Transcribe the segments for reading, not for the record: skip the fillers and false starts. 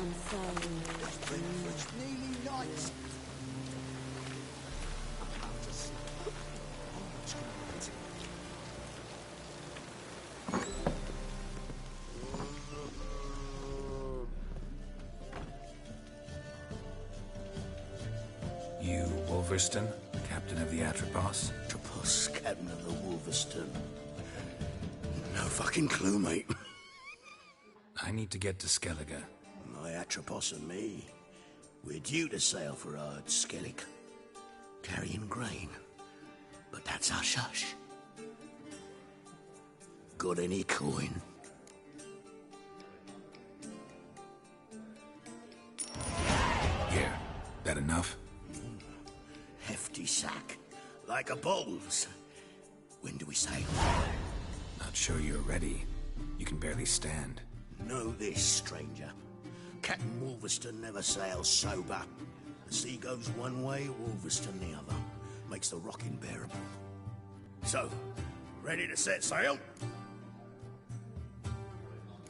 I'm sorry. It's nearly night. You, Wolverston, captain of the Atropos? Atropos, captain of the Wolverston. No fucking clue, mate. I need to get to Skellige. My Atropos and me, we're due to sail for Ard Skellig, carrying grain. But that's hush-hush. Got any coin? Here, that enough? Hefty sack, like a bowls. When do we sail? Not sure you're ready. You can barely stand. Know this, stranger. Captain Wolverston never sails sober. The sea goes one way, Wolverston the other. Makes the rocking bearable. So, ready to set sail?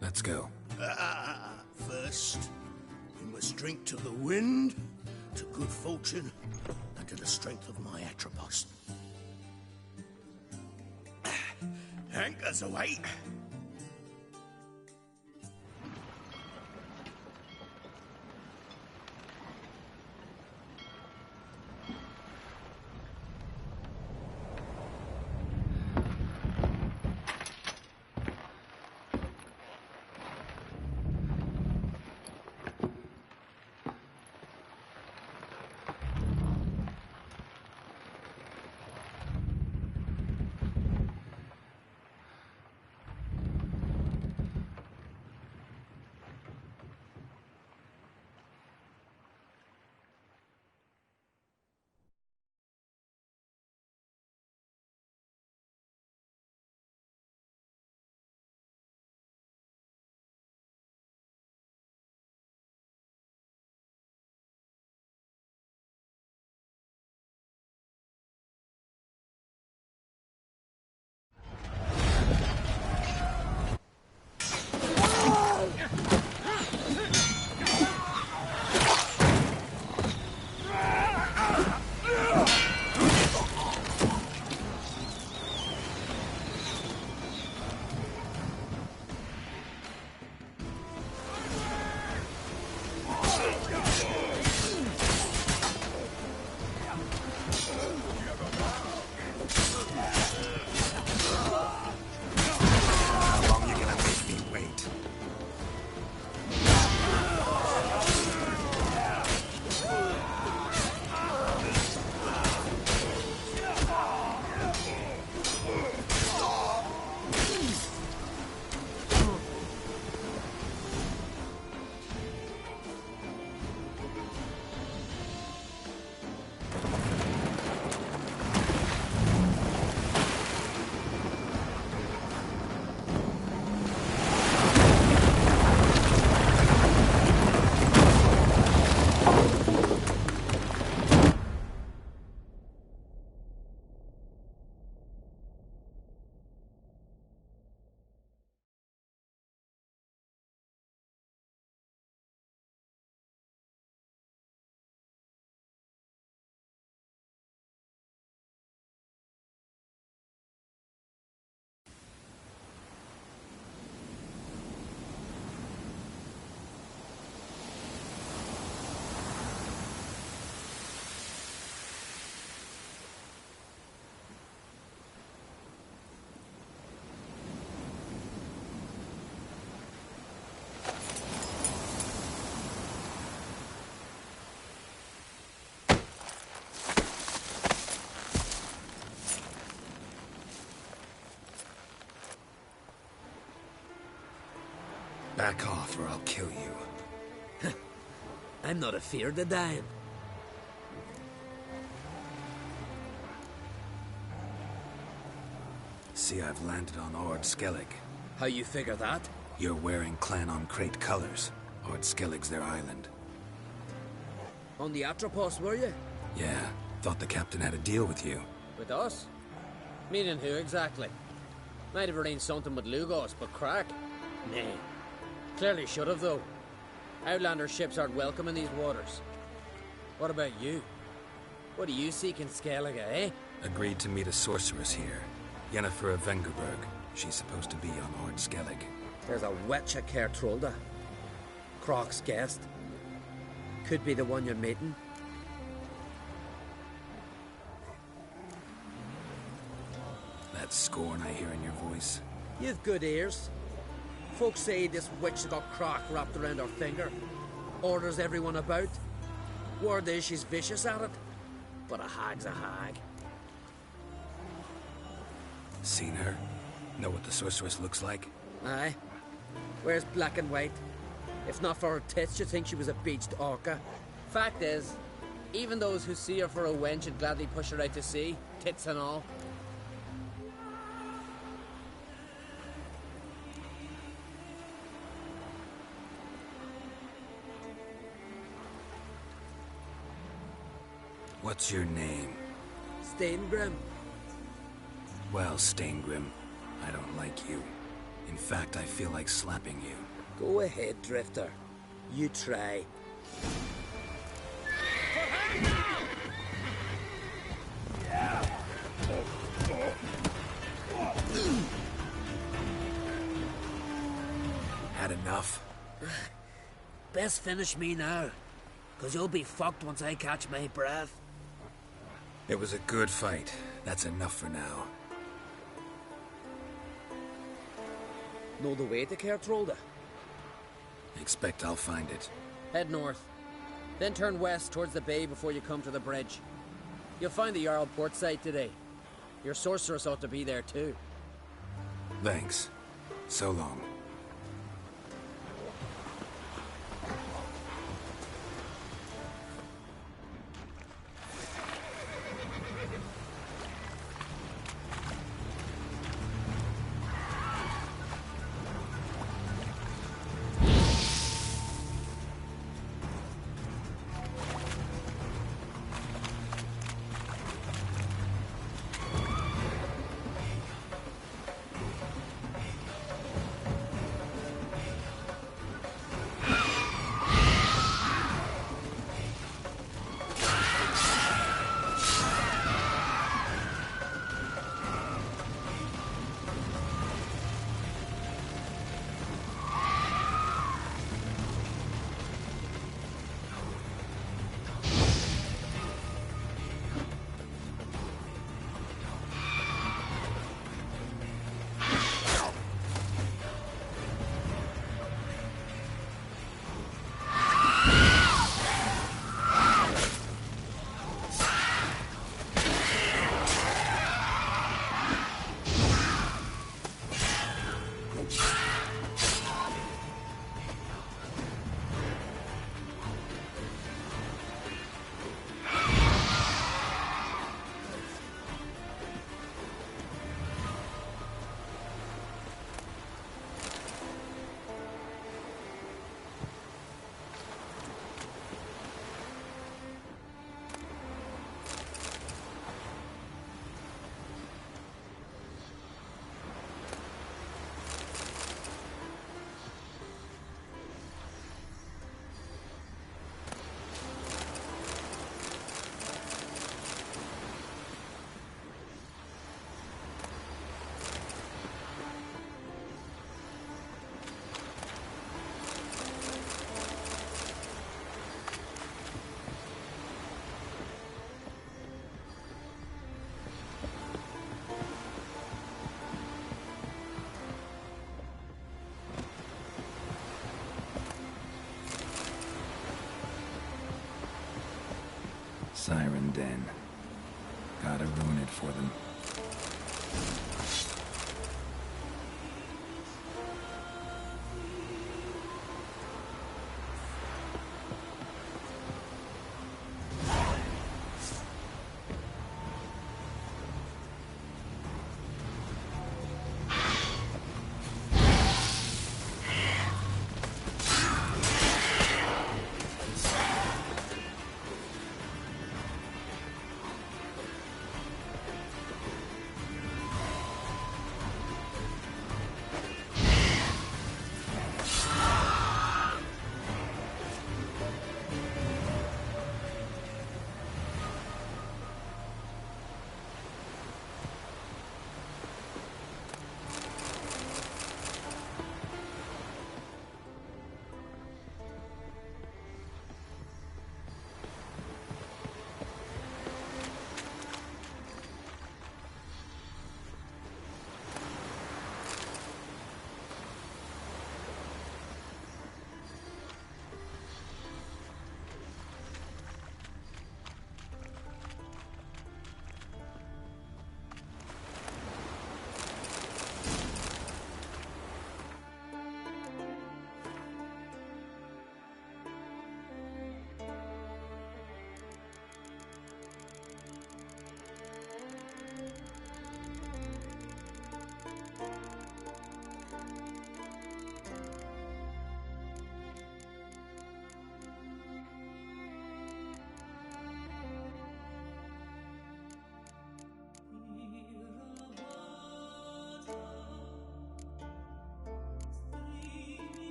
Let's go. First, we must drink to the wind, to good fortune, and to the strength of my Atropos. Anchors away. Back off or I'll kill you. I'm not afeard of dying. See, I've landed on Ord Skellig. How you figure that? You're wearing Clan on Crate colors. Ord Skellig's their island. On the Atropos, were you? Yeah, thought the captain had a deal with you. With us? Meaning who exactly? Might have arranged something with Lugos, but crack? Nah. Clearly should have, though. Outlander ships aren't welcome in these waters. What about you? What do you seek in Skellige, eh? Agreed to meet a sorceress here. Yennefer of Vengerberg. She's supposed to be on Ord Skellig. There's a witch at Kertrolda. Croc's guest. Could be the one you're meeting. That scorn I hear in your voice. You've good ears. Folks say this witch has got Croc wrapped around her finger. Orders everyone about. Word is she's vicious at it. But a hag's a hag. Seen her? Know what the sorceress looks like? Aye. Wears black and white. If not for her tits, you'd think she was a beached orca. Fact is, even those who see her for a wench would gladly push her out to sea, tits and all. What's your name? Steingrim. Well, Steingrim, I don't like you. In fact, I feel like slapping you. Go ahead, Drifter. You try. Had enough? Best finish me now, 'cause you'll be fucked once I catch my breath. It was a good fight. That's enough for now. Know the way to Kertrolda? Expect I'll find it. Head north. Then turn west towards the bay before you come to the bridge. You'll find the Jarl port site today. Your sorceress ought to be there too. Thanks. So long. Siren Den. Gotta ruin it for them.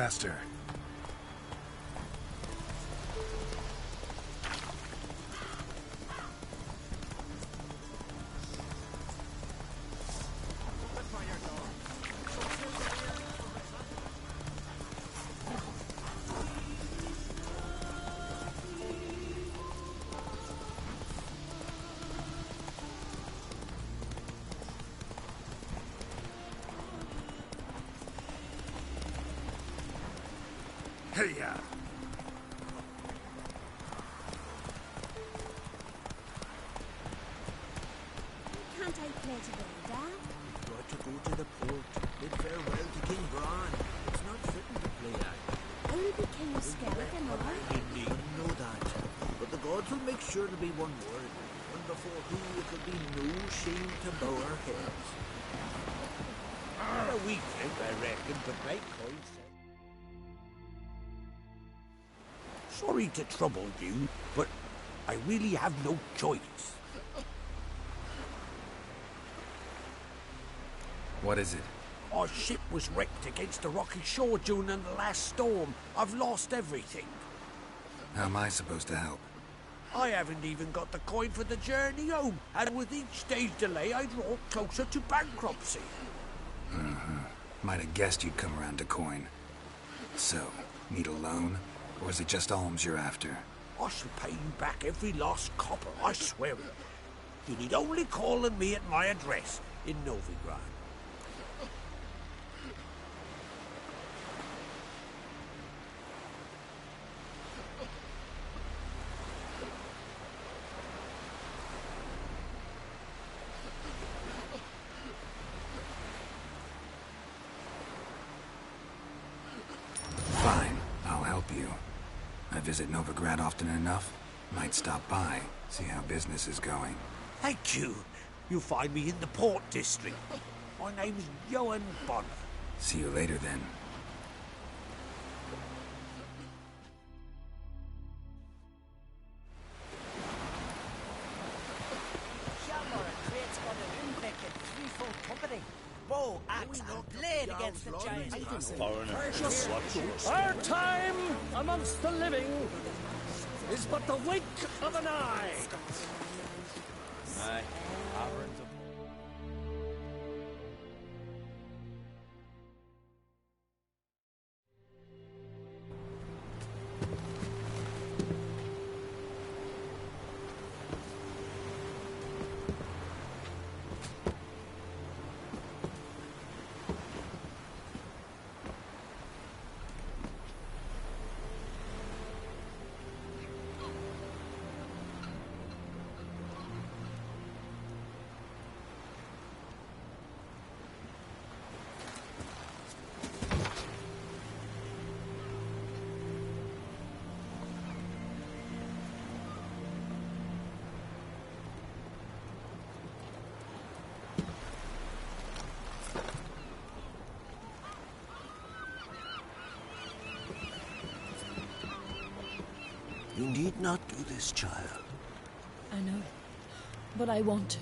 faster. Hey-ya! Can't I play today, Dad? Got to go to the port, bid farewell to King Bran. It's not fitting to play at. Will we be King of Skellig and all? You need know that. But the gods will make sure to be one word, and before who it will be no shame to bow our heads. A wee drink, I reckon, but like Coy said. Sorry to trouble you, but I really have no choice. What is it? Our ship was wrecked against the rocky shore during the last storm. I've lost everything. How am I supposed to help? I haven't even got the coin for the journey home, and with each day's delay, I draw closer to bankruptcy. Might have guessed you'd come around to coin. So, need a loan? Or is it just alms you're after? I shall pay you back every lost copper, I swear it. You need only call on me at my address in Novigrad. Fine, I'll help you. I visit Novigrad often enough. Might stop by, see how business is going. Thank you. You'll find me in the Port District. My name's Johan Bonner. See you later then. Bow, axe, and blade against the giant. Our time amongst the living is but the wink of an eye. Aye. You need not do this, child. I know, but I want to.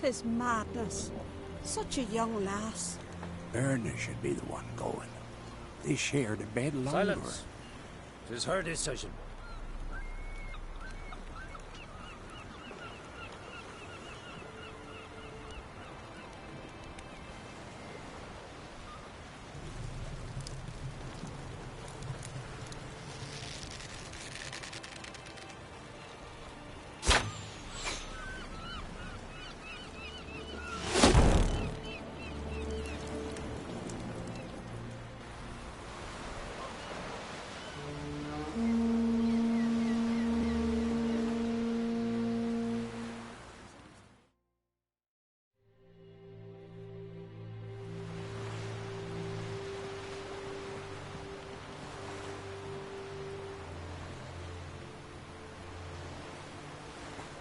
Tis madness. Such a young lass. Erna should be the one going. They shared a bed longer. Silence. 'Tis her decision.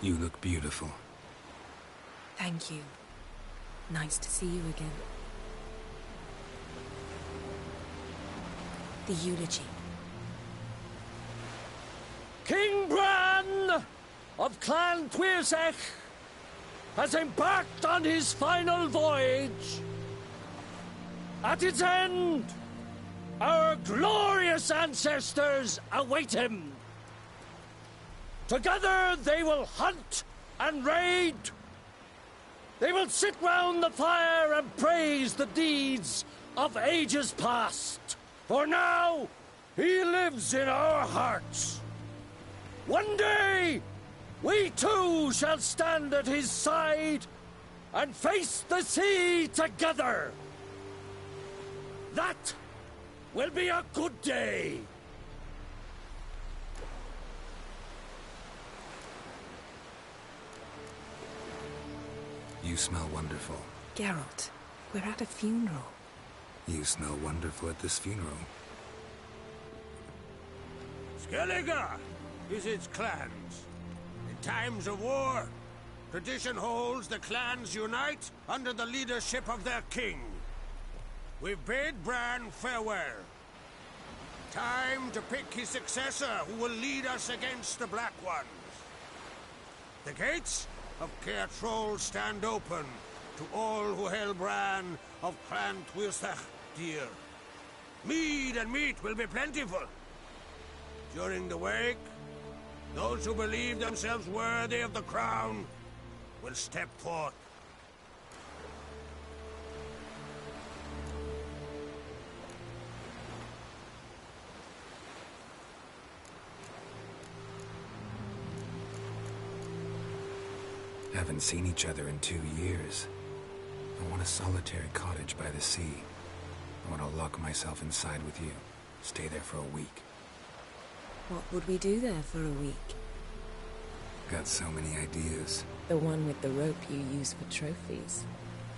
You look beautiful. Thank you. Nice to see you again. The eulogy. King Bran of Clan Tuirsech has embarked on his final voyage. At its end, our glorious ancestors await him. Together they will hunt and raid. They will sit round the fire and praise the deeds of ages past. For now, he lives in our hearts. One day, we too shall stand at his side and face the sea together. That will be a good day. You smell wonderful. Geralt, we're at a funeral. You smell wonderful at this funeral. Skellige visits clans. In times of war, tradition holds the clans unite under the leadership of their king. We've bade Bran farewell. Time to pick his successor who will lead us against the Black Ones. The gates of Caer Troll stand open to all who hail Bran of Clan Tuirsech dear. Mead and meat will be plentiful. During the wake, those who believe themselves worthy of the crown will step forth. Haven't seen each other in 2 years. I want a solitary cottage by the sea. I want to lock myself inside with you. Stay there for a week. What would we do there for a week? Got so many ideas. The one with the rope you use for trophies.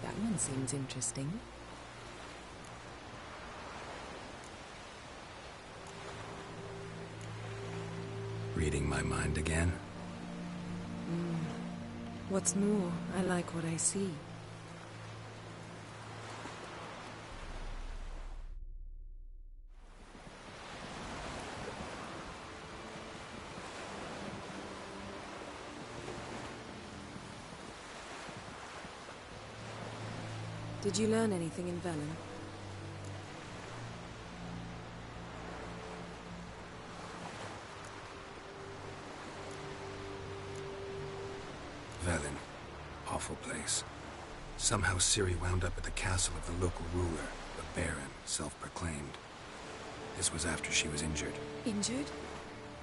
That one seems interesting. Reading my mind again? What's more, I like what I see. Did you learn anything in Velen? Velen. Awful place. Somehow Ciri wound up at the castle of the local ruler, a baron, self-proclaimed. This was after she was injured. Injured?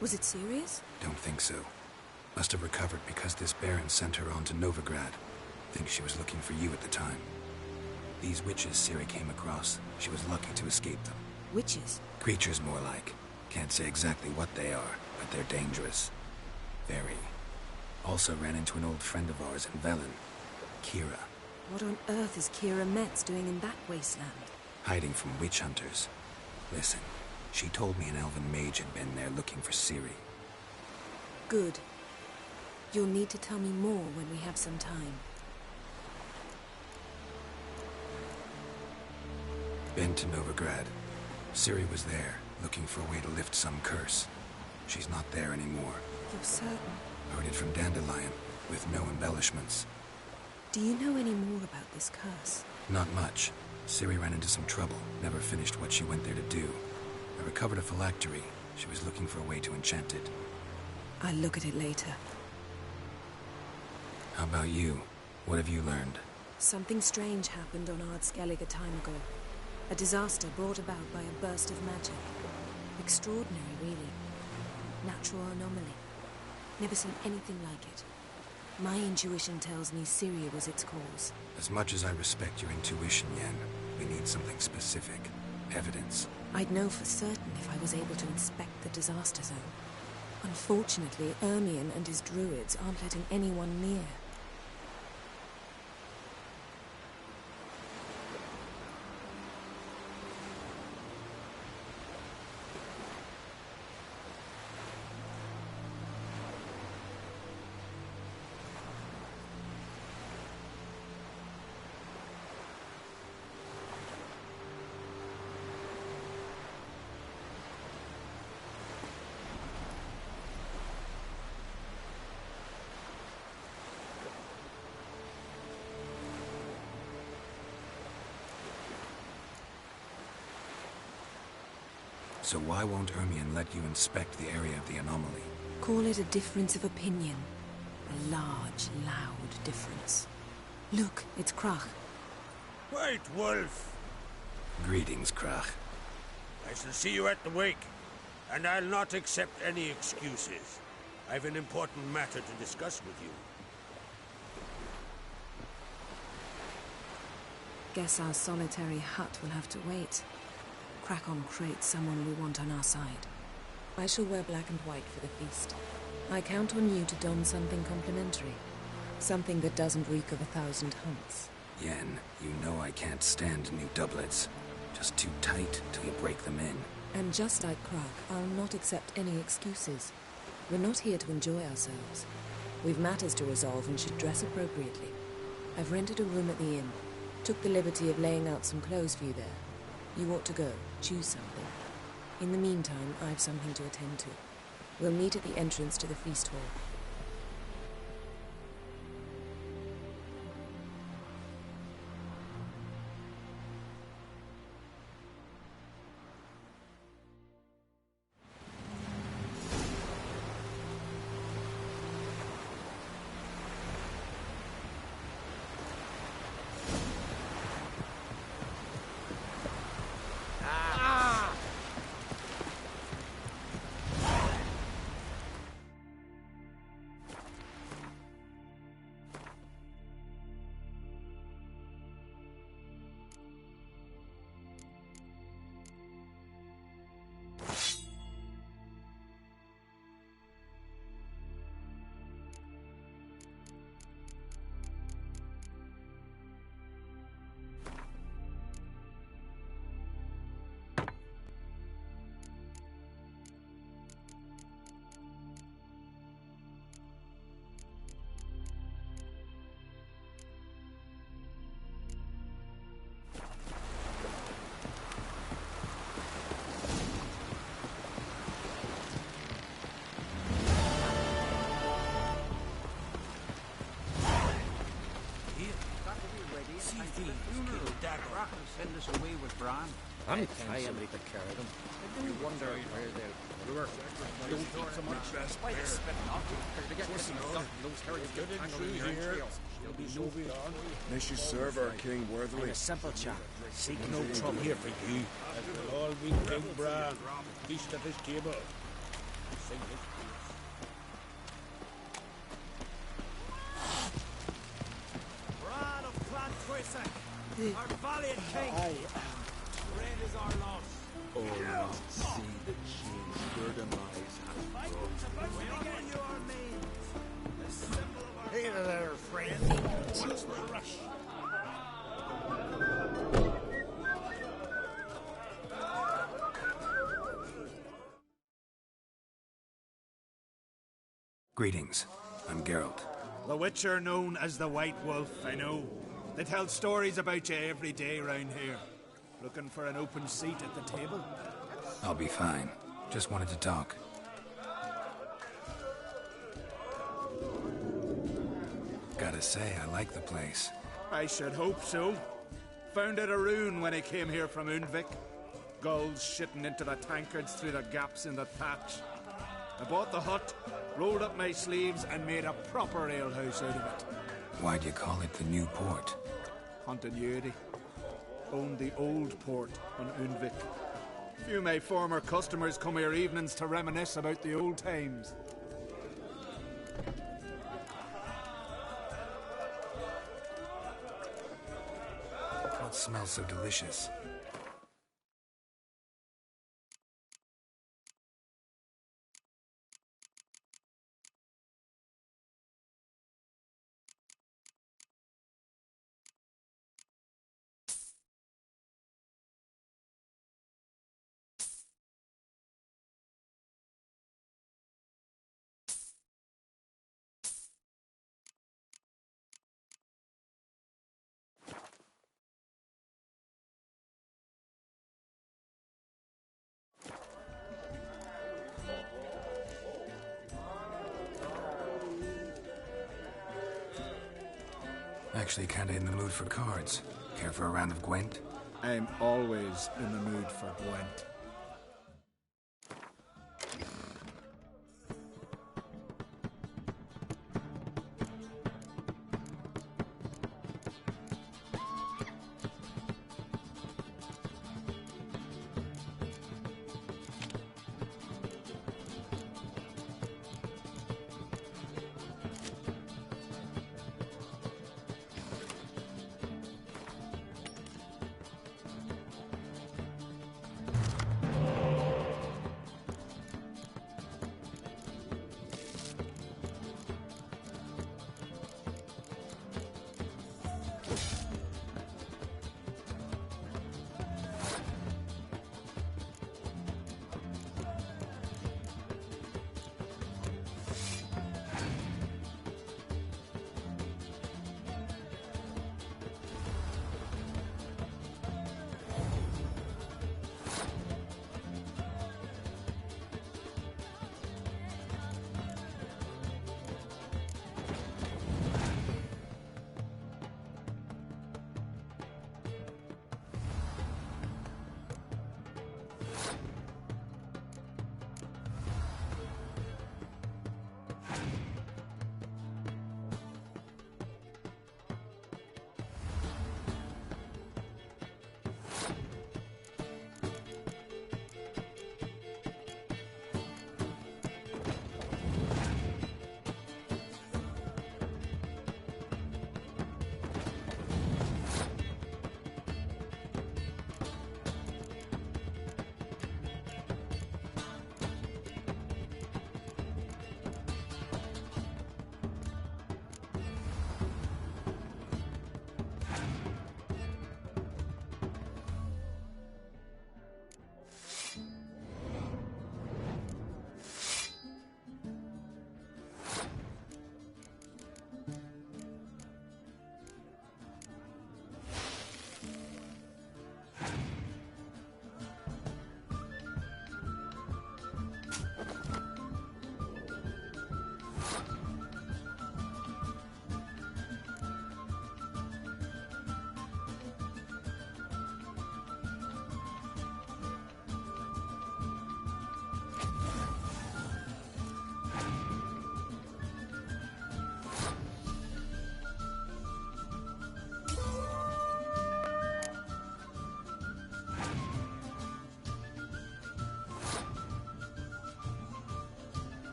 Was it serious? Don't think so. Must have recovered because this baron sent her on to Novigrad. Think she was looking for you at the time. These witches Ciri came across, she was lucky to escape them. Witches? Creatures more like. Can't say exactly what they are, but they're dangerous. Very. Also ran into an old friend of ours in Velen, Kira. What on earth is Kira Metz doing in that wasteland? Hiding from witch hunters. Listen, she told me an elven mage had been there looking for Ciri. Good. You'll need to tell me more when we have some time. Been to Novigrad. Ciri was there, looking for a way to lift some curse. She's not there anymore. You're certain? Heard it from Dandelion, with no embellishments. Do you know any more about this curse? Not much. Ciri ran into some trouble, never finished what she went there to do. I recovered a phylactery. She was looking for a way to enchant it. I'll look at it later. How about you? What have you learned? Something strange happened on Ard Skellige a time ago. A disaster brought about by a burst of magic. Extraordinary, really. Natural anomaly. Never seen anything like it. My intuition tells me Ciri was its cause. As much as I respect your intuition, Yen, we need something specific. Evidence. I'd know for certain if I was able to inspect the disaster zone. Unfortunately, Ermion and his druids aren't letting anyone near. So why won't Ermion let you inspect the area of the anomaly? Call it a difference of opinion. A large, loud difference. Look, it's Krach. White Wolf! Greetings, Krach. I shall see you at the wake, and I'll not accept any excuses. I've an important matter to discuss with you. Guess our solitary hut will have to wait. Crack on crate someone we want on our side. I shall wear black and white for the feast. I count on you to don something complimentary. Something that doesn't reek of 1,000 hunts. Yen, you know I can't stand new doublets. Just too tight till you break them in. And just like Krach, I'll not accept any excuses. We're not here to enjoy ourselves. We've matters to resolve and should dress appropriately. I've rented a room at the inn. Took the liberty of laying out some clothes for you there. You ought to go. Choose something. In the meantime, I've something to attend to. We'll meet at the entrance to the feast hall. Send us away with Bran. I'm trying to carry them. I do wonder where they were. Don't eat so much. Why they spit off? They get missing stuff and those carriers get tangled in your trails. There'll be no beyond. May she serve our king worthily. A simple chap. Seek no trouble here for you. As will all be King Bran. Feast at his table. Sing his praise. Bran of Clan Twisak, our valiant king. Reign is our loss. Oh, not see the change burden lies hath brought. We offer you our means. The symbol of our... Hey there, friend. What's the rush? Greetings. I'm Geralt. The Witcher known as the White Wolf, I know. They tell stories about you every day round here. Looking for an open seat at the table? I'll be fine. Just wanted to talk. Gotta say, I like the place. I should hope so. Found it a ruin when I came here from Undvik. Gulls shitting into the tankards through the gaps in the thatch. I bought the hut, rolled up my sleeves, and made a proper alehouse out of it. Why'd you call it the New Port? Hunted Yuri. Owned the old port on Undvik. Few of my former customers come here evenings to reminisce about the old times. What smells so delicious? Actually kinda in the mood for cards. Care for a round of Gwent? I'm always in the mood for Gwent.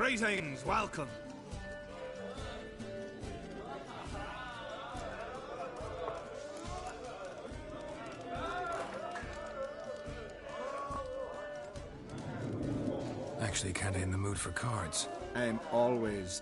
Greetings, welcome. Actually kinda in the mood for cards. I'm always...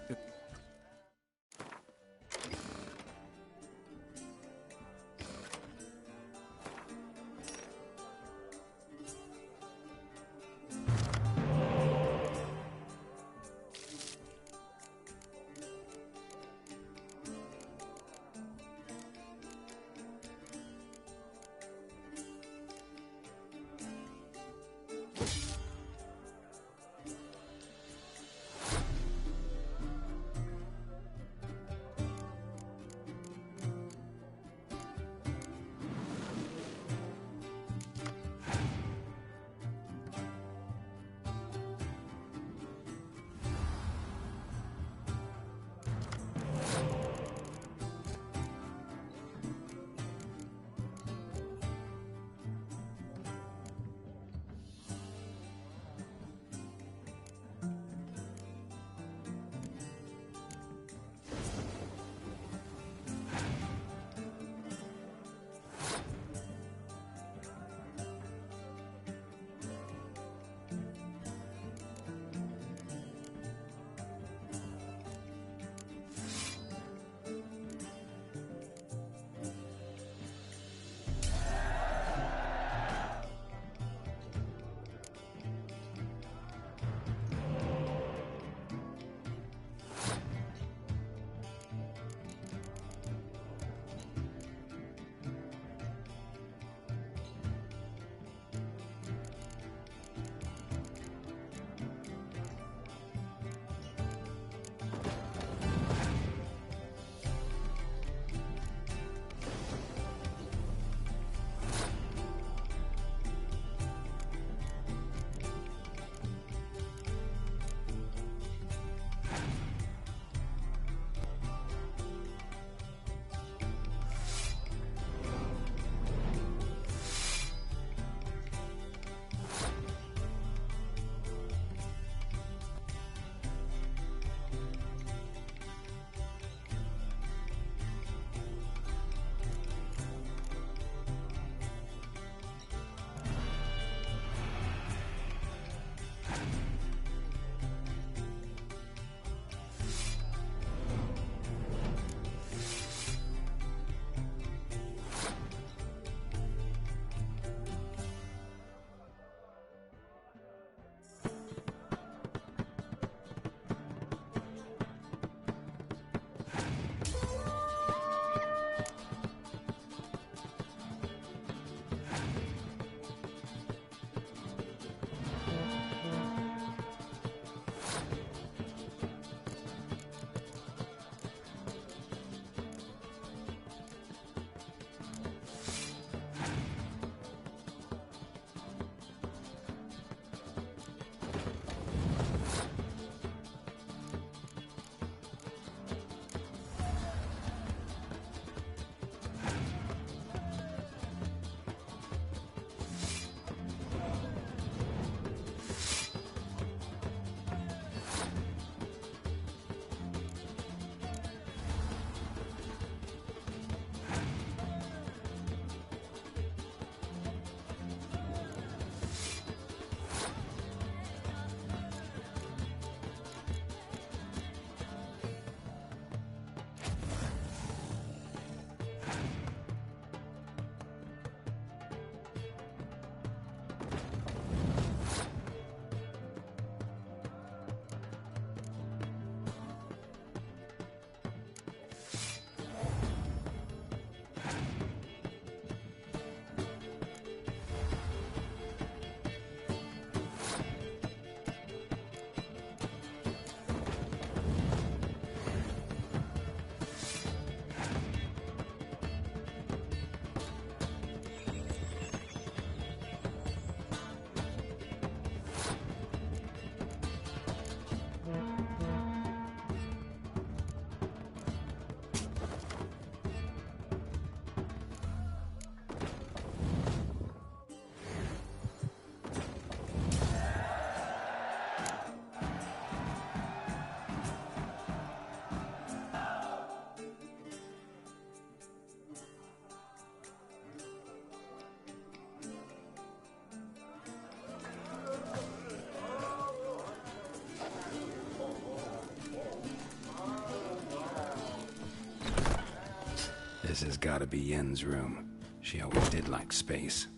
This has gotta be Yen's room. She always did like space.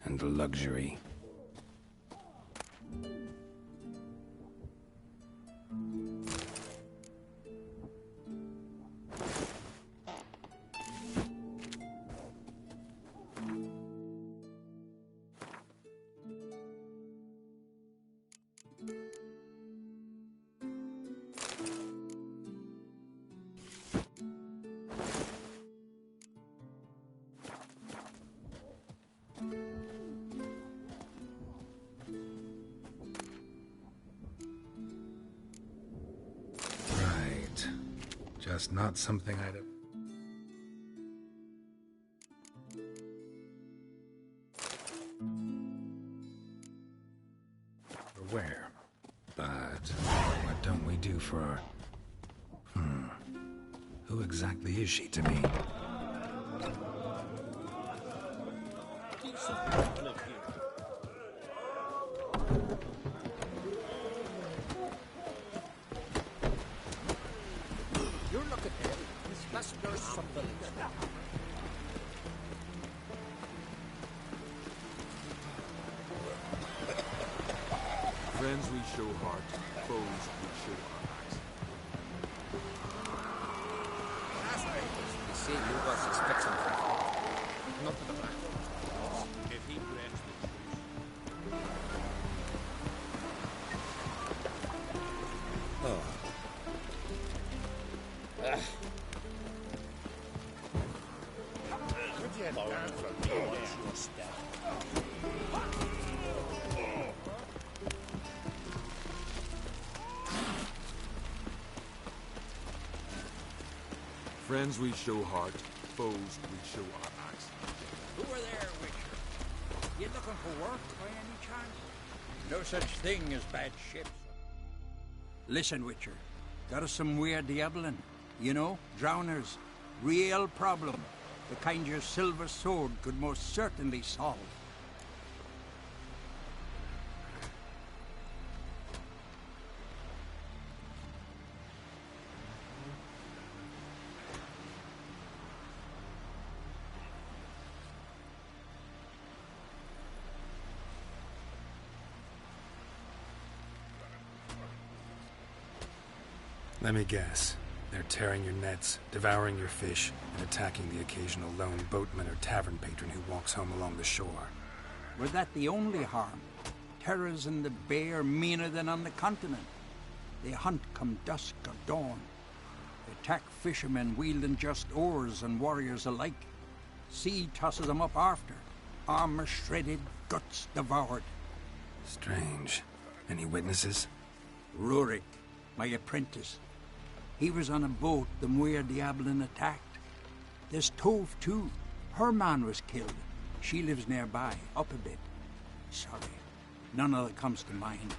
And luxury. Just not something I'd have... Where? But what don't we do for our... Who exactly is she to me? Friends we show heart, foes we show our backs. Last night, we see Lubas is fixing something. Not to the back. If he grants the truth. Oh. Could you have done for me? What's your step? Friends we show heart, foes we show our backs. Who are there, Witcher? You looking for work by any chance? No such thing as bad ships. Listen, Witcher. Got us some weird diabling. You know, drowners. Real problem. The kind your silver sword could most certainly solve. Let me guess. They're tearing your nets, devouring your fish, and attacking the occasional lone boatman or tavern patron who walks home along the shore. Were that the only harm? Terrors in the bay are meaner than on the continent. They hunt come dusk or dawn. They attack fishermen wielding just oars and warriors alike. Sea tosses them up after. Armor shredded, guts devoured. Strange. Any witnesses? Rurik, my apprentice. He was on a boat the Muir Diablin attacked. There's Tove, too. Her man was killed. She lives nearby, up a bit. Sorry, none of that comes to mind.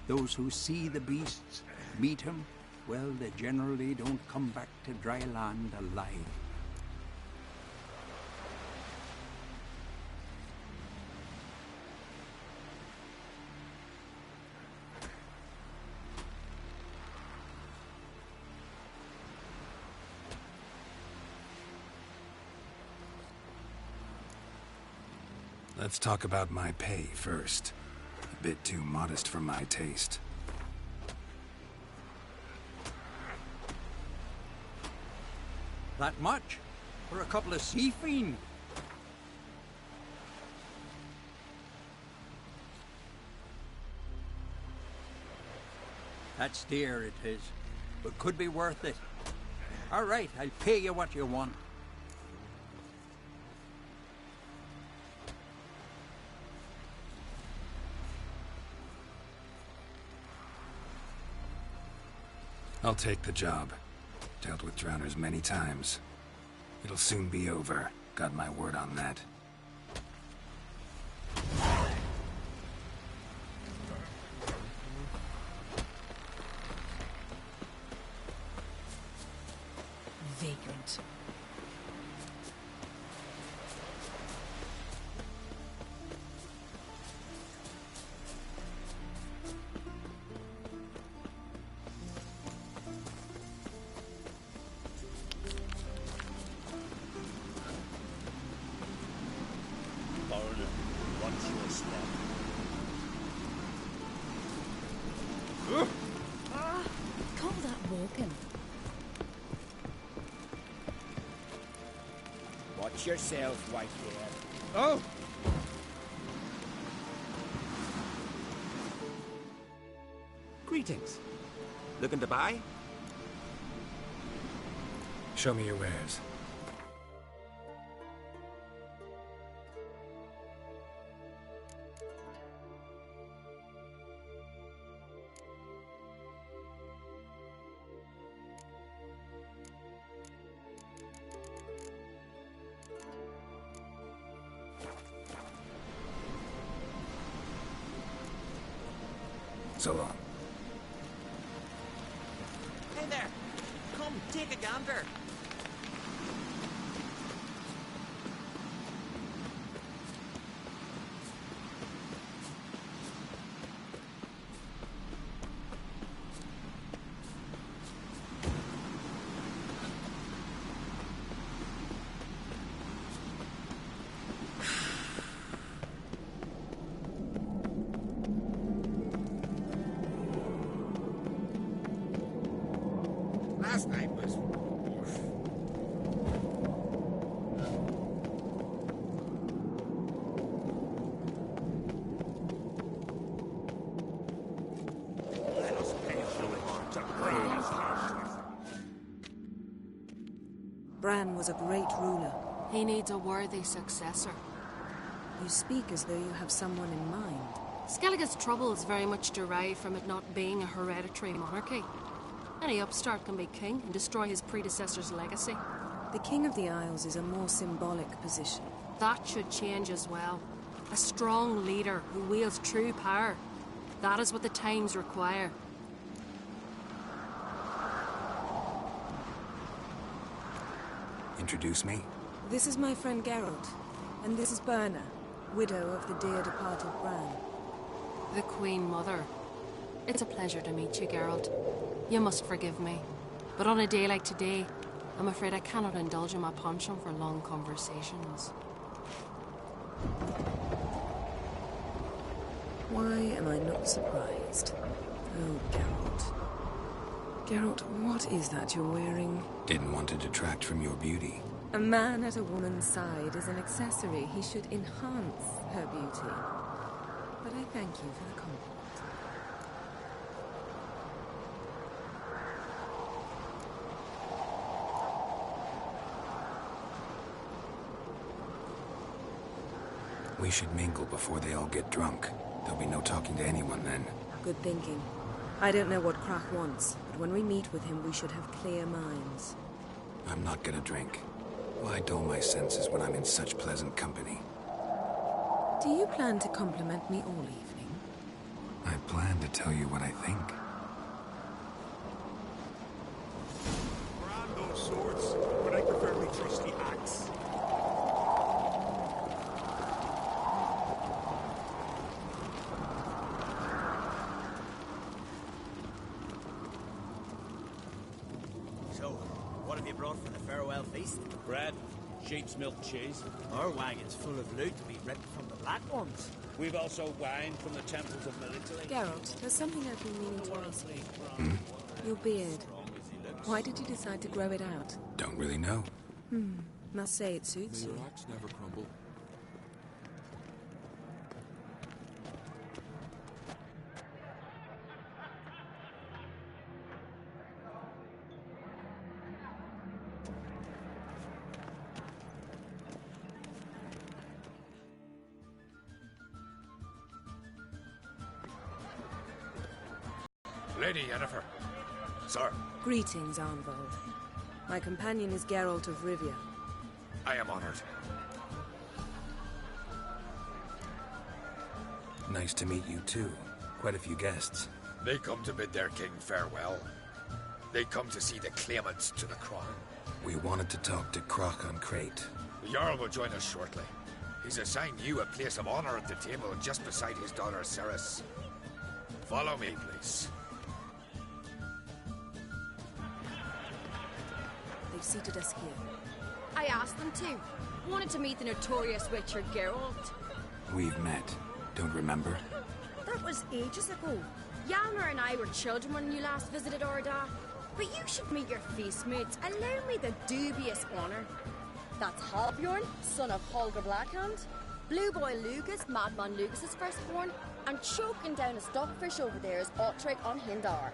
Those who see the beasts, meet him, well, they generally don't come back to dry land alive. Let's talk about my pay first. A bit too modest for my taste. That much? For a couple of sea fiend? That's dear, it is. But could be worth it. All right, I'll pay you what you want. I'll take the job. Dealt with drowners many times. It'll soon be over. Got my word on that. Vagrant. Suit yourself, white dear. Oh! Greetings. Looking to buy? Show me your wares. So long. Hey there! Come, take a gander. Last night was... Let us pay homage to Bran's heart. Bran was a great ruler. He needs a worthy successor. You speak as though you have someone in mind. Skellige's troubles very much derive from it not being a hereditary monarchy. Any upstart can be king and destroy his predecessor's legacy. The King of the Isles is a more symbolic position. That should change as well. A strong leader who wields true power. That is what the times require. Introduce me. This is my friend Geralt, and this is Berna, widow of the dear departed Bran. The Queen Mother. It's a pleasure to meet you, Geralt. You must forgive me, but on a day like today, I'm afraid I cannot indulge in my penchant for long conversations. Why am I not surprised? Oh, Geralt. Geralt, what is that you're wearing? Didn't want to detract from your beauty. A man at a woman's side is an accessory. He should enhance her beauty. But I thank you for the compliment. We should mingle before they all get drunk. There'll be no talking to anyone then. Good thinking. I don't know what Krach wants, but when we meet with him, we should have clear minds. I'm not gonna drink. Why dull my senses when I'm in such pleasant company? Do you plan to compliment me all evening? I plan to tell you what I think. Brando swords, but I prefer my trusty axe. So, what have you brought for the farewell feast? Bread, sheep's milk cheese. Our wagon's full of loot to be ripped from the black ones. We've also wine from the temples of Military. Geralt, there's something I've been meaning to ask you. Your beard. Why did you decide to grow it out? Don't really know. Must say it suits you. rocks never crumble. Lady Yennefer. Sir, Greetings, Arnvald. My companion is Geralt of Rivia. I am honored. Nice to meet you too. Quite a few guests. They come to bid their king farewell. They come to see the claimants to the crown. We wanted to talk to Krach on Crate. The Jarl will join us shortly. He's assigned you a place of honor at the table just beside his daughter Ceres. Follow me, please. They've seated us here. I asked them to. Wanted to meet the notorious Witcher Geralt. We've met. Don't remember? That was ages ago. Yalmer and I were children when you last visited Orda. But you should meet your feast mates. Allow me the dubious honor. That's Halbjorn, son of Holger Blackhand, Blue Boy Lucas, Madman Lucas's firstborn, and choking down a stockfish over there is Otric on Hindar.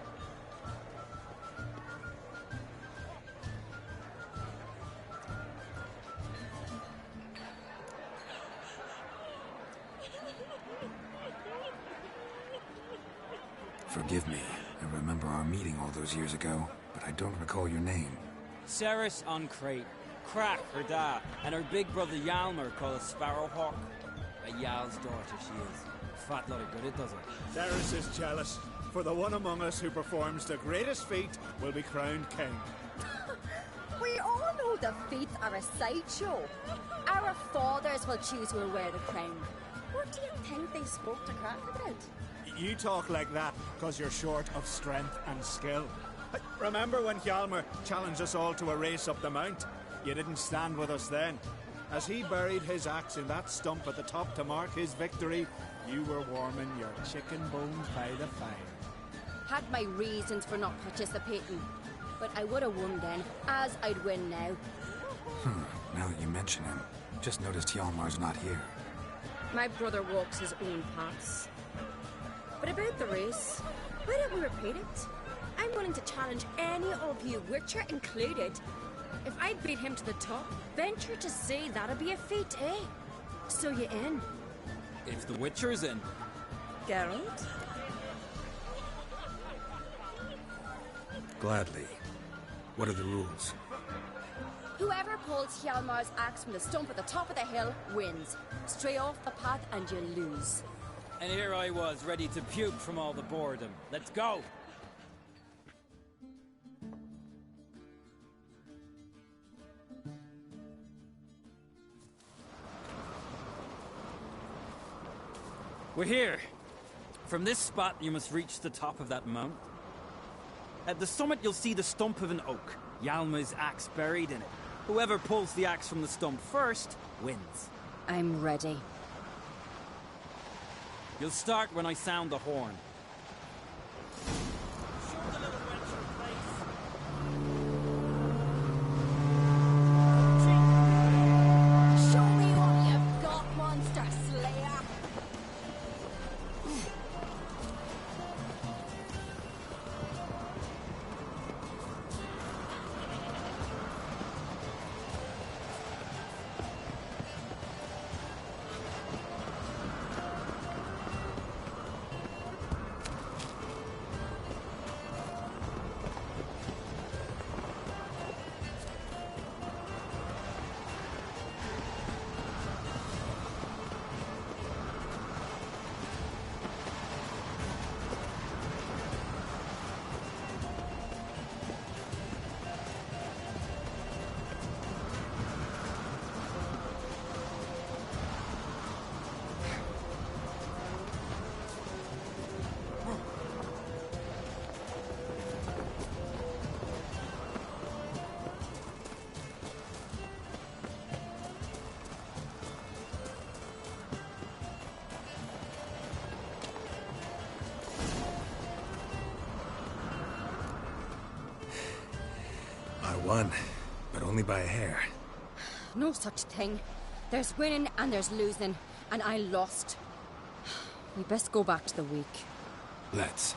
Forgive me. I remember our meeting all those years ago, but I don't recall your name. Ceres on Crate. Crack, her dad, and her big brother Yalmer called a Sparrowhawk. A Yal's daughter she is. Fat lot of good it does her. Ceres is jealous, for the one among us who performs the greatest feat will be crowned king. We all know the feats are a sideshow. Our fathers will choose who will wear the crown. What do you think they spoke to Crack about? You talk like that because you're short of strength and skill. Remember when Hjalmar challenged us all to a race up the mount? You didn't stand with us then. As he buried his axe in that stump at the top to mark his victory, you were warming your chicken bones by the fire. Had my reasons for not participating, but I would have won then, as I'd win now. Now that you mention him, just noticed Hjalmar's not here. My brother walks his own paths. But about the race, why don't we repeat it? I'm willing to challenge any of you, Witcher included. If I beat him to the top, venture to say that'd be a feat, eh? So you in? If the Witcher's in. Geralt? Gladly. What are the rules? Whoever pulls Hjalmar's axe from the stump at the top of the hill wins. Stray off the path and you lose. And here I was, ready to puke from all the boredom. Let's go! We're here. From this spot, you must reach the top of that mount. At the summit, you'll see the stump of an oak. Hjalmar's axe buried in it. Whoever pulls the axe from the stump first, wins. I'm ready. You'll start when I sound the horn. Show me what you've got, monster slayer! Won, but only by a hair. No such thing. There's winning and there's losing, and I lost. We best go back to the week. Let's.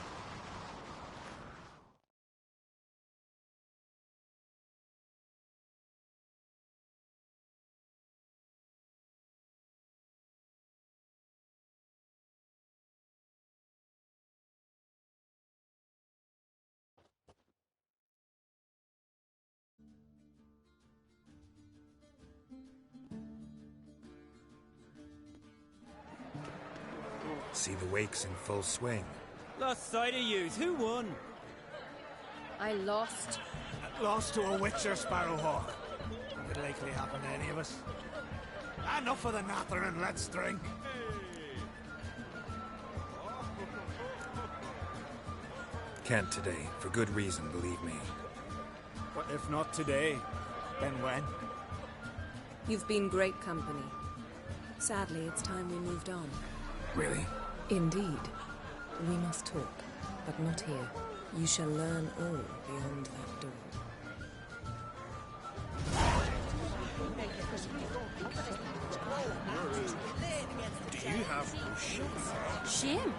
See the wakes in full swing. Lost sight of yous. Who won? I lost. Lost to a Witcher, Sparrowhawk. Could likely happen to any of us. Enough of the nattering, let's drink. Can't today, for good reason, believe me. But if not today, then when? You've been great company. Sadly, it's time we moved on. Really? Indeed. We must talk, but not here. You shall learn all beyond that door. Shame.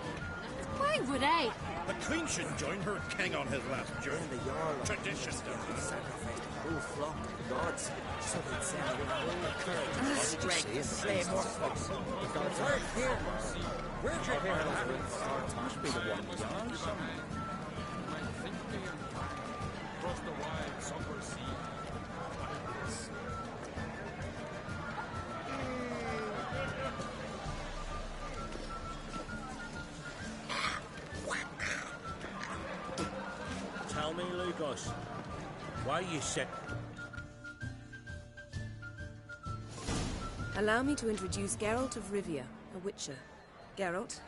Why would I? The Queen should join her king on his last journey. The Jarl Tradition. sacrificed a whole flock to the gods, so they'd send their whole courage. Strength to slay more folks. The gods are here. Where'd you hear that? Must be the one, Jarl. Across the wide summer sea. Tell me, Lugos, why you sick? Allow me to introduce Geralt of Rivia, a witcher. Geralt,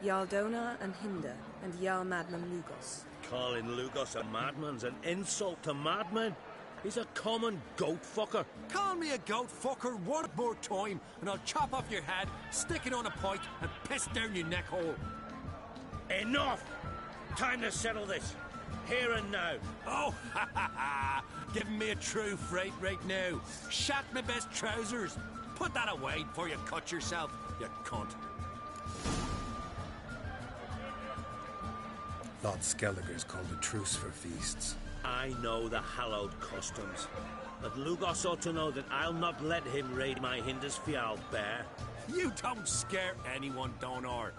Jarl Donar and Hinder, and Jarl Madman Lugos. Calling Lugos a madman's an insult to madmen. He's a common goat fucker. Call me a goat fucker one more time, and I'll chop off your head, stick it on a pike, and piss down your neck hole. Enough! Time to settle this. Here and now. Oh, ha ha ha! Giving me a true fright right now. Shat my best trousers. Put that away before you cut yourself, you cunt. Thought Skelliger's called a truce for feasts. I know the hallowed customs, but Lugos ought to know that I'll not let him raid my Hindisfial bear. You don't scare anyone, Donar.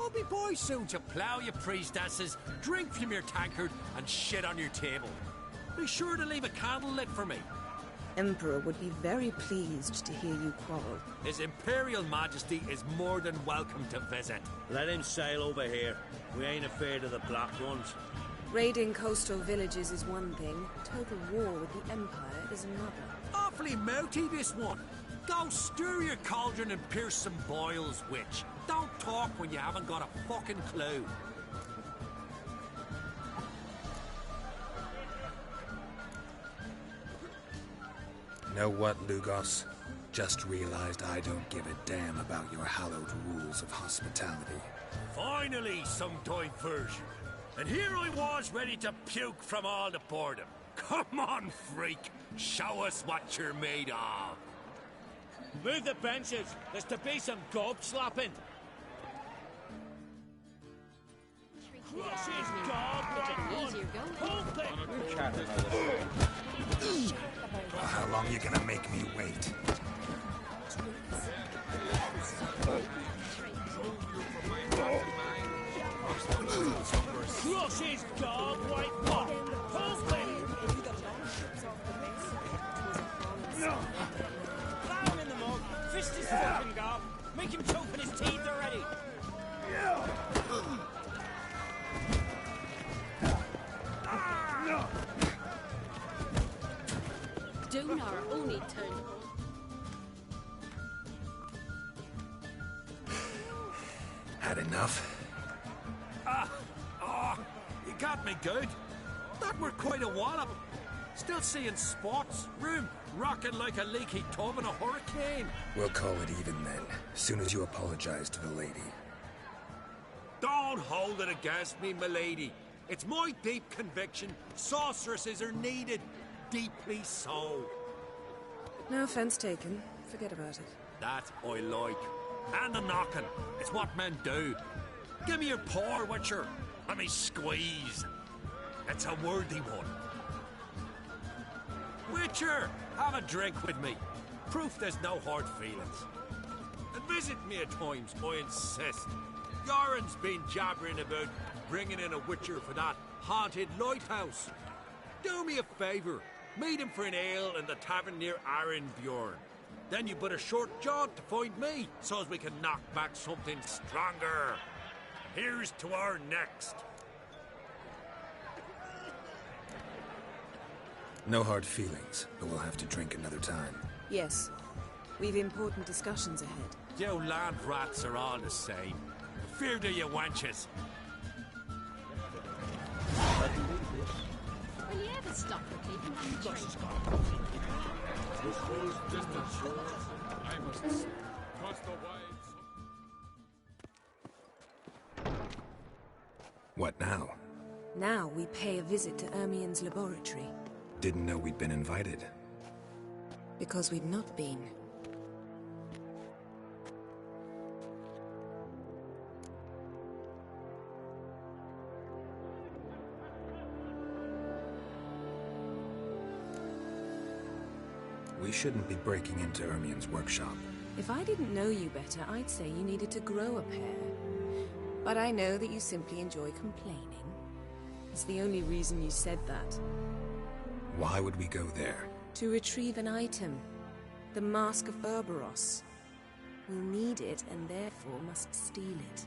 I'll be boy soon to plough your priestesses, drink from your tankard, and shit on your table. Be sure to leave a candle lit for me. Emperor would be very pleased to hear you quarrel. His Imperial Majesty is more than welcome to visit. Let him sail over here. We ain't afraid of the Black Ones. Raiding coastal villages is one thing. Total war with the Empire is another. Awfully mouty, this one. Go stir your cauldron and pierce some boils, witch. Don't talk when you haven't got a fucking clue. Know what, Lugos? Just realized I don't give a damn about your hallowed rules of hospitality. Finally, some diversion. And here I was ready to puke from all the boredom. Come on, freak. Show us what you're made of. Move the benches. There's to be some gob slapping. Crush his gob. Well, how long you gonna make me wait? Crush his gob, white one. Plow him in the mug. Fist his fucking gob. Make him choke in his teeth already. Donar only turned. Had enough? You got me good. That were quite a wallop. Still seeing spots, room rocking like a leaky tub in a hurricane. We'll call it even then, as soon as you apologize to the lady. Don't hold it against me, milady. It's my deep conviction sorceresses are needed. Deeply so. No offense taken. Forget about it. That I like. And the knocking. It's what men do. Give me your paw, Witcher. Let me squeeze. It's a worthy one. Witcher, have a drink with me. Proof there's no hard feelings. And visit me at times, I insist. Yoren's been jabbering about bringing in a Witcher for that haunted lighthouse. Do me a favour. Meet him for an ale in the tavern near Arenbjorn. Then you but a short jaunt to find me, so as we can knock back something stronger. Here's to our next. No hard feelings, but we'll have to drink another time. Yes. We've important discussions ahead. You land rats are all the same. Fear to you wenches. Will you ever stop repeating that tree? Distant shores, I must cross the wilds. What now? Now we pay a visit to Ermien's laboratory. Didn't know we'd been invited. Because we've not been. We shouldn't be breaking into Ermion's workshop. If I didn't know you better, I'd say you needed to grow a pair. But I know that you simply enjoy complaining. It's the only reason you said that. Why would we go there? To retrieve an item. The Mask of Ouroboros. We'll need it and therefore must steal it.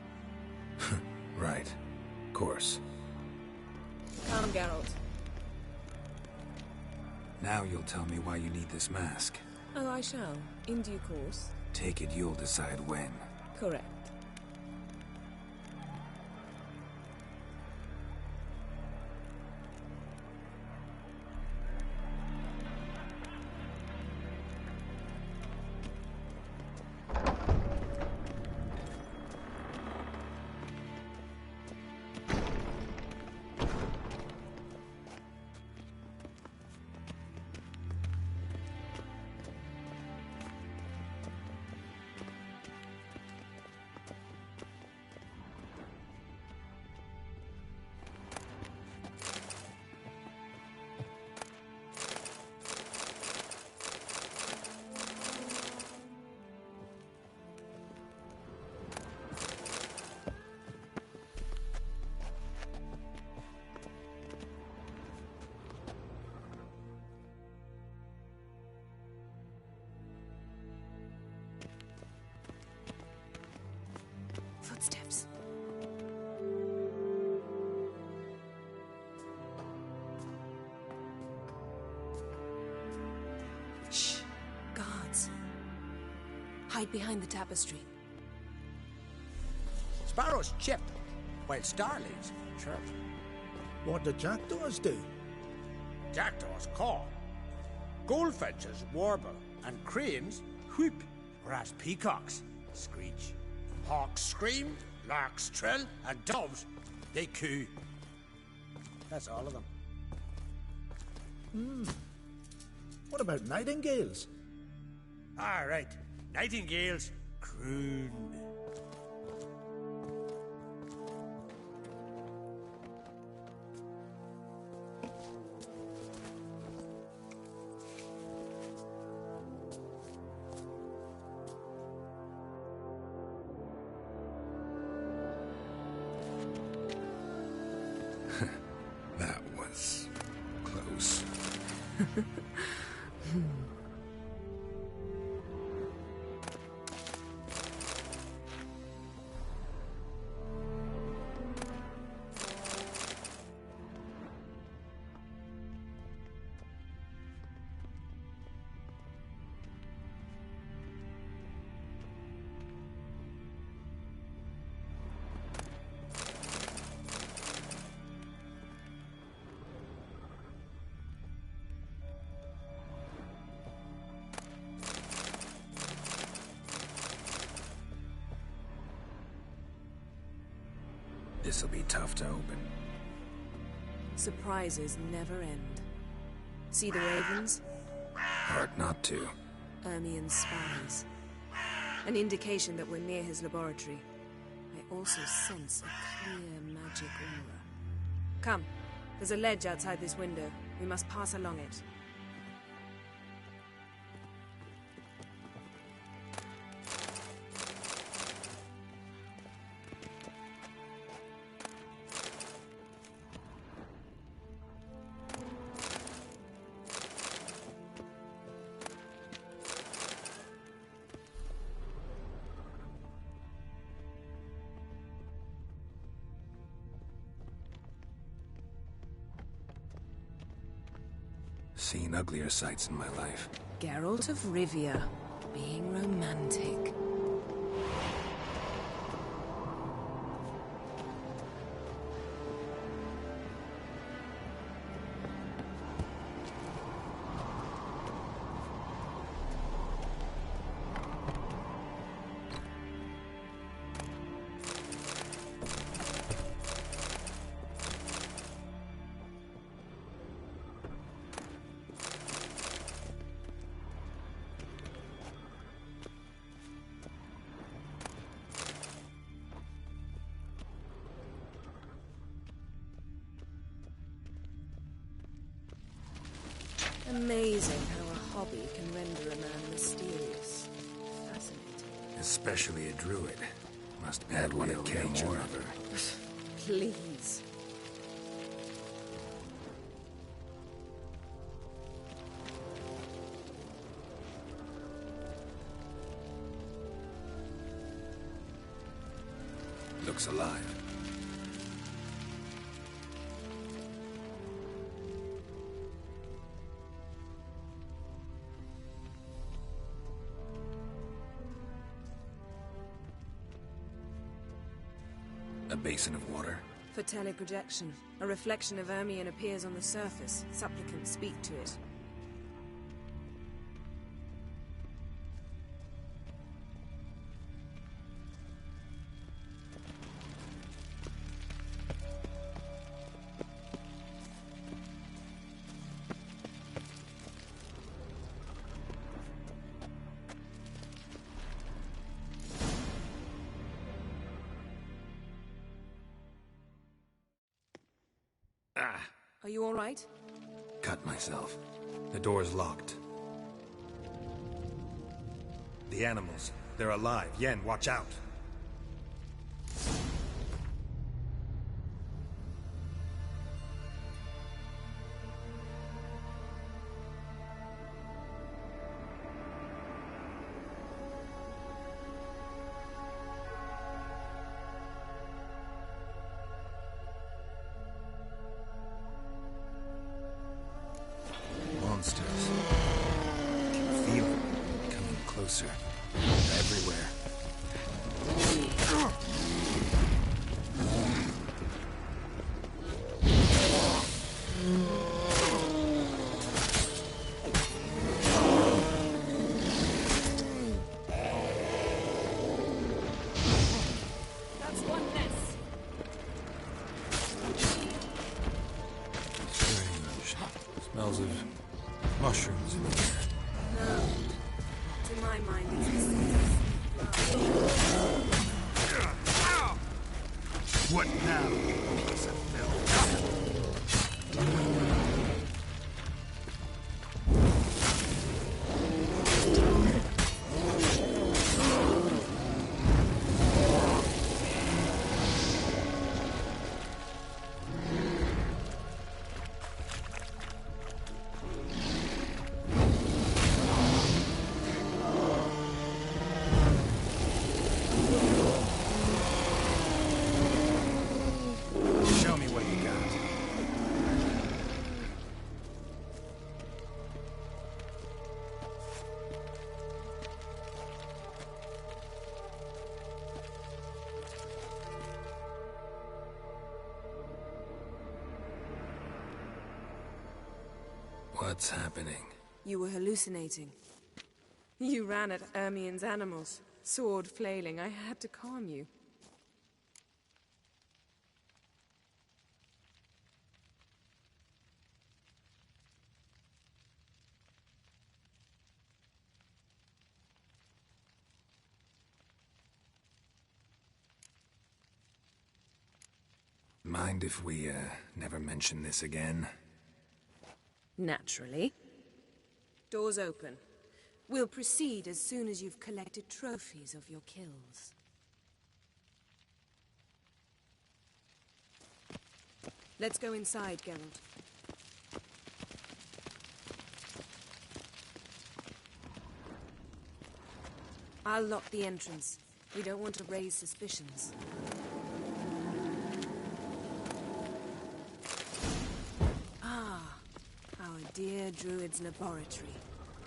Right. Of course. Come, Geralt. Now you'll tell me why you need this mask. Oh, I shall. In due course. Take it you'll decide when. Correct. Footsteps. Shh. Guards. Hide behind the tapestry. Sparrows chip, while starlings chirp. What do jackdaws do? Jackdaws caw. Goldfinches warble, and cranes whoop, whereas peacocks screech. Hawks scream, larks trill, and doves, they coo. That's all of them. What about nightingales? Ah, right. Nightingales croon. That was close. This'll be tough to open. Surprises never end. See the ravens? Hard not to. Ermion's spies. An indication that we're near his laboratory. I also sense a clear magic aura. Come, there's a ledge outside this window. We must pass along it. Seen uglier sights in my life. Geralt of Rivia, being romantic. Amazing how a hobby can render a man mysterious. Fascinating. Especially a druid. Must be a real nature lover. Please. Looks alive. A basin of water? For teleprojection. A reflection of Ermion appears on the surface. Supplicants speak to it. Are you all right? Cut myself. The door's locked. The animals. They're alive. Yen, watch out. Monsters. I can feel them coming closer. Everywhere. That's one less. Strange. Smells of mushrooms in the air. No. To my mind, it's the What now, piece of filth? Show me what you got. What's happening? You were hallucinating. You ran at Ermion's animals, sword flailing. I had to calm you. Mind if we, never mention this again? Naturally. Doors open. We'll proceed as soon as you've collected trophies of your kills. Let's go inside, Geralt. I'll lock the entrance. We don't want to raise suspicions. Our dear Druid's laboratory.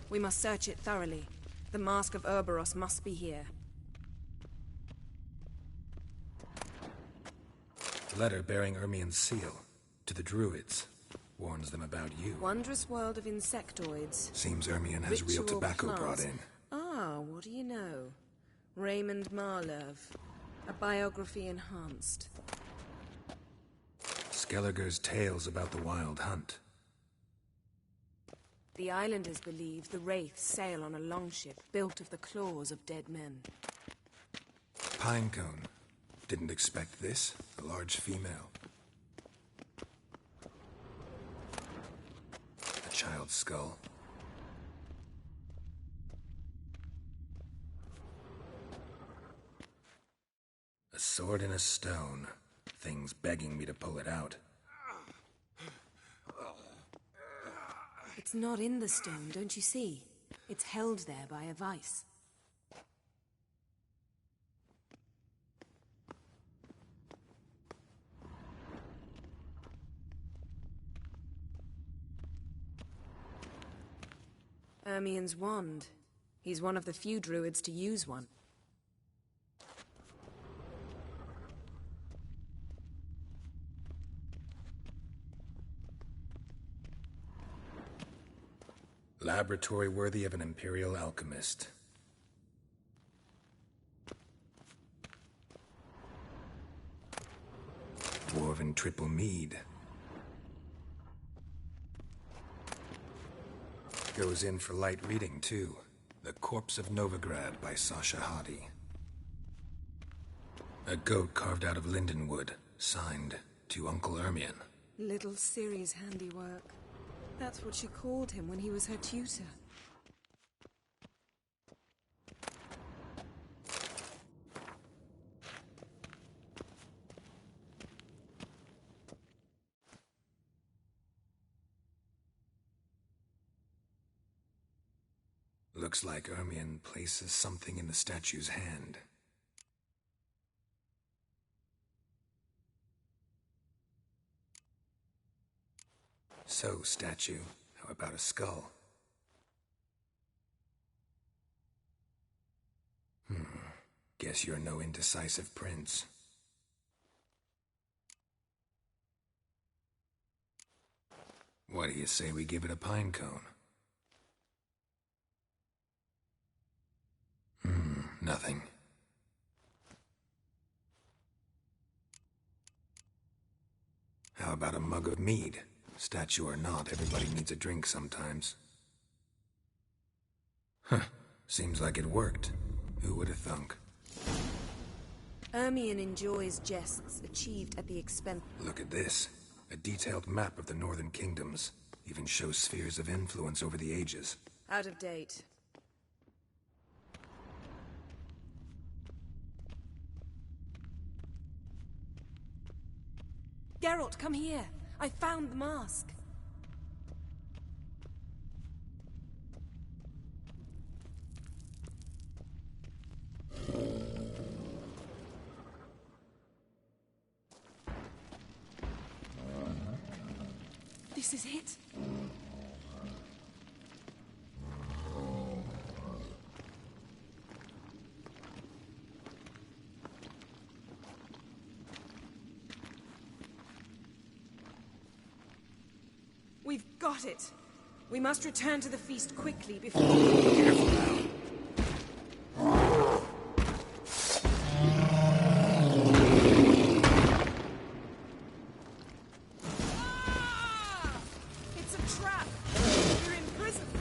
We must search it thoroughly. The Mask of Ouroboros must be here. Letter bearing Ermion's seal. To the Druids. Warns them about you. Wondrous world of insectoids. Seems Ermion has real Ritual tobacco plants. brought in. Ah, what do you know? Raymond Marlev. A biography enhanced. Skelliger's tales about the Wild Hunt. The islanders believe the wraiths sail on a longship built of the claws of dead men. Pinecone. Didn't expect this. A large female. A child's skull. sword in a stone. Thing's begging me to pull it out. It's not in the stone, don't you see? It's held there by a vice. Ermien's wand. He's one of the few druids to use one. Laboratory worthy of an imperial alchemist. Dwarven triple mead. Goes in for light reading, too. The Corpse of Novigrad by Sasha Hadi. A goat carved out of lindenwood, signed to Uncle Ermien. Little Ciri's handiwork. That's what she called him when he was her tutor. Looks like Ermien places something in the statue's hand. So, statue, how about a skull? Guess you're no indecisive prince. What do you say we give it a pine cone? Nothing. How about a mug of mead? Statue or not, everybody needs a drink sometimes. Seems like it worked. Who would have thunk? Ermien enjoys jests achieved at the expense... Look at this. A detailed map of the northern kingdoms. Even shows spheres of influence over the ages. Out of date. Geralt, come here. I found the mask. This is it. We've got it. We must return to the feast quickly before... Careful now. It's a trap. You're imprisoned.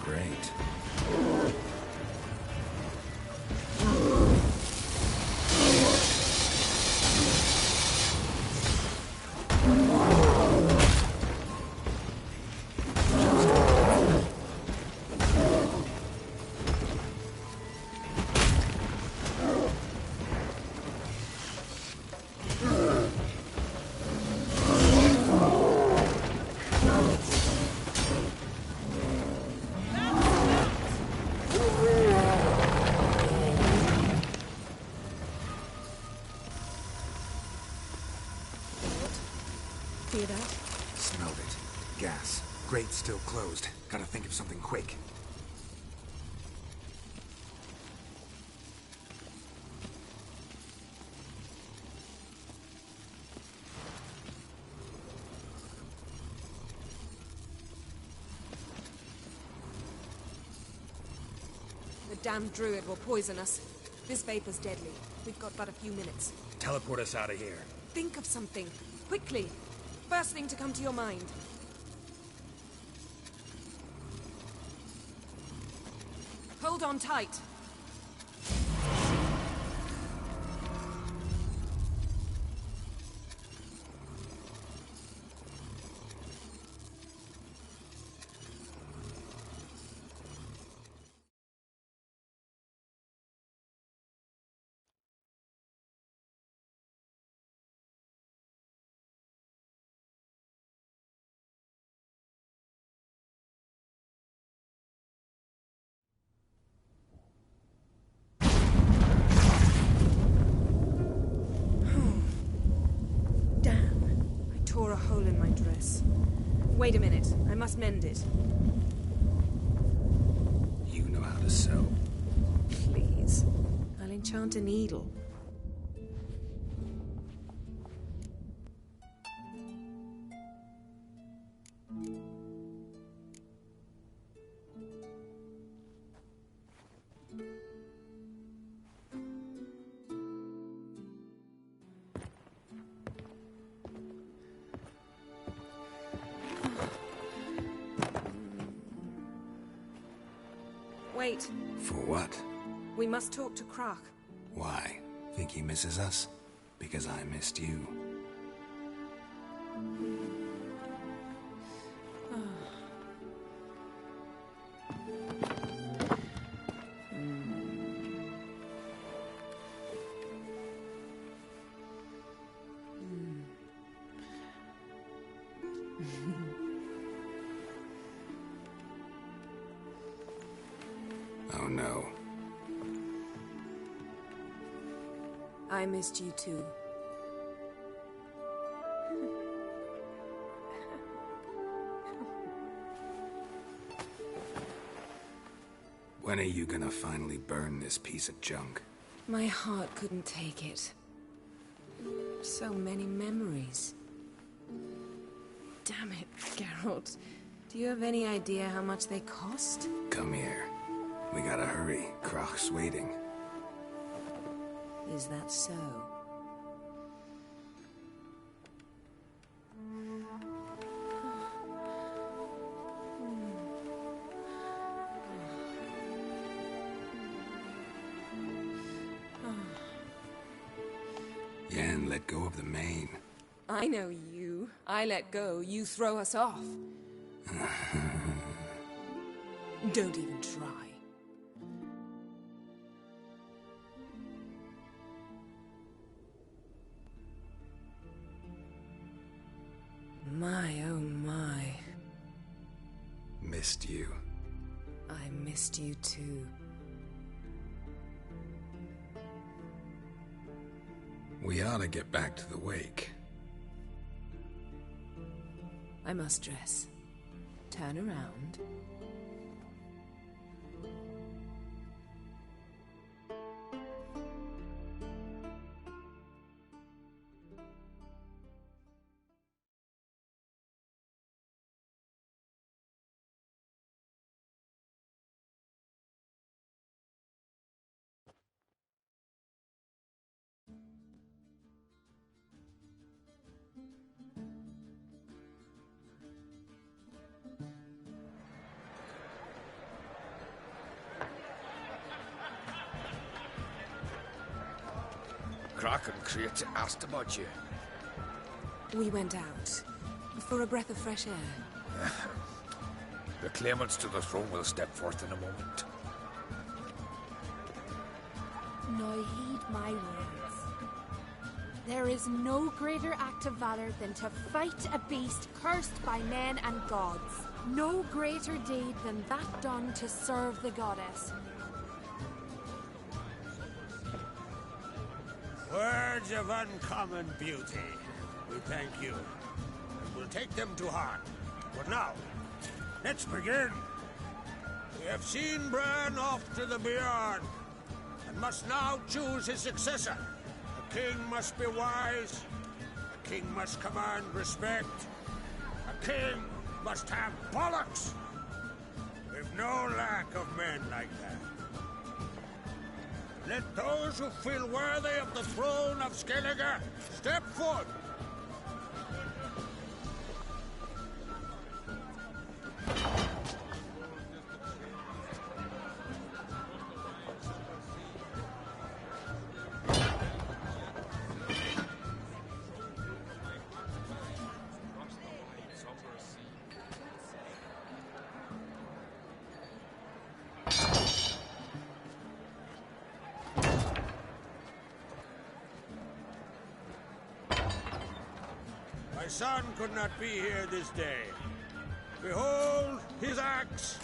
Great. Hear that? Smelled it. Gas. Grate still closed. Gotta think of something quick. The damned druid will poison us. This vapor's deadly. We've got but a few minutes. Teleport us out of here. Think of something. Quickly. First thing to come to your mind. Hold on tight. Tore a hole in my dress. Wait a minute, I must mend it. You know how to sew. Please. I'll enchant a needle. Wait. For what? We must talk to Croc. Why? Think he misses us? Because I missed you. Oh no. I missed you too. When are you gonna finally burn this piece of junk? My heart couldn't take it. So many memories. Damn it, Geralt. Do you have any idea how much they cost? Come here. We gotta hurry. Croc's waiting. Is that so? Yen, let go of the mane. I know you. I let go, you throw us off. Don't even try. My, oh my. Missed you. I missed you too. We ought to get back to the wake. I must dress. Turn around. Croc and Crate asked about you. We went out. For a breath of fresh air. The claimants to the throne will step forth in a moment. Now heed my words. There is no greater act of valor than to fight a beast cursed by men and gods. No greater deed than that done to serve the goddess. Words of uncommon beauty. We thank you, and we'll take them to heart. But now, let's begin. We have seen Bran off to the beyond, and must now choose his successor. A king must be wise. A king must command respect. A king must have bollocks. We've no lack of men like that. Let those who feel worthy of the throne of Skellige step forth. My son could not be here this day. Behold his axe!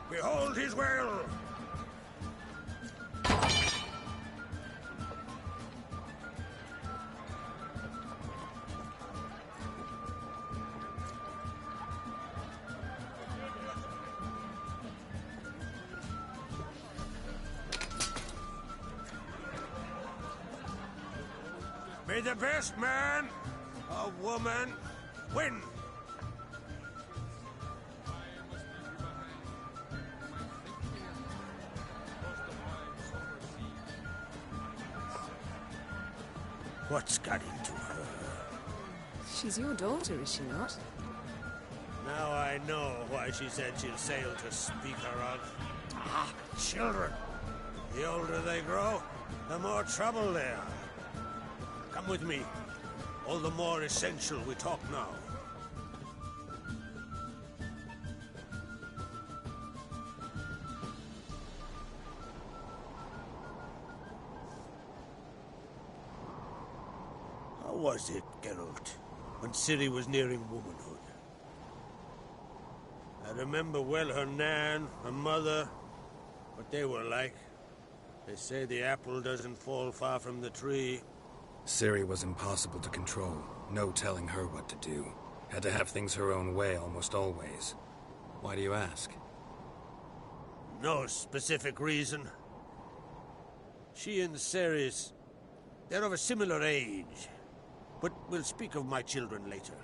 Behold his will! May the best man or woman win! What's got into her? She's your daughter, is she not? Now I know why she said she'll sail to speak her of. Ah, children. The older they grow, the more trouble they are. Come with me. All the more essential we talk now. How was it, Geralt, when Ciri was nearing womanhood? I remember well her nan, her mother, what they were like. They say the apple doesn't fall far from the tree. Ciri was impossible to control. No telling her what to do. Had to have things her own way almost always. Why do you ask? No specific reason. She and Ceres, they're of a similar age. But we'll speak of my children later.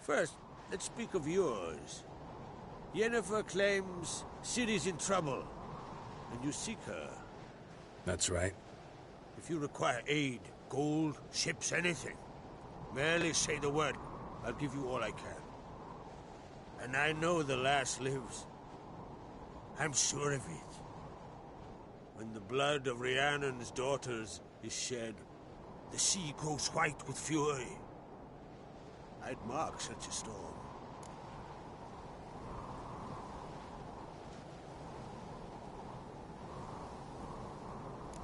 First, let's speak of yours. Yennefer claims Ciri's in trouble, and you seek her. That's right. If you require aid, gold, ships, anything, merely say the word. I'll give you all I can. And I know the lass lives. I'm sure of it. When the blood of Rhiannon's daughters is shed, the sea grows white with fury. I'd mark such a storm.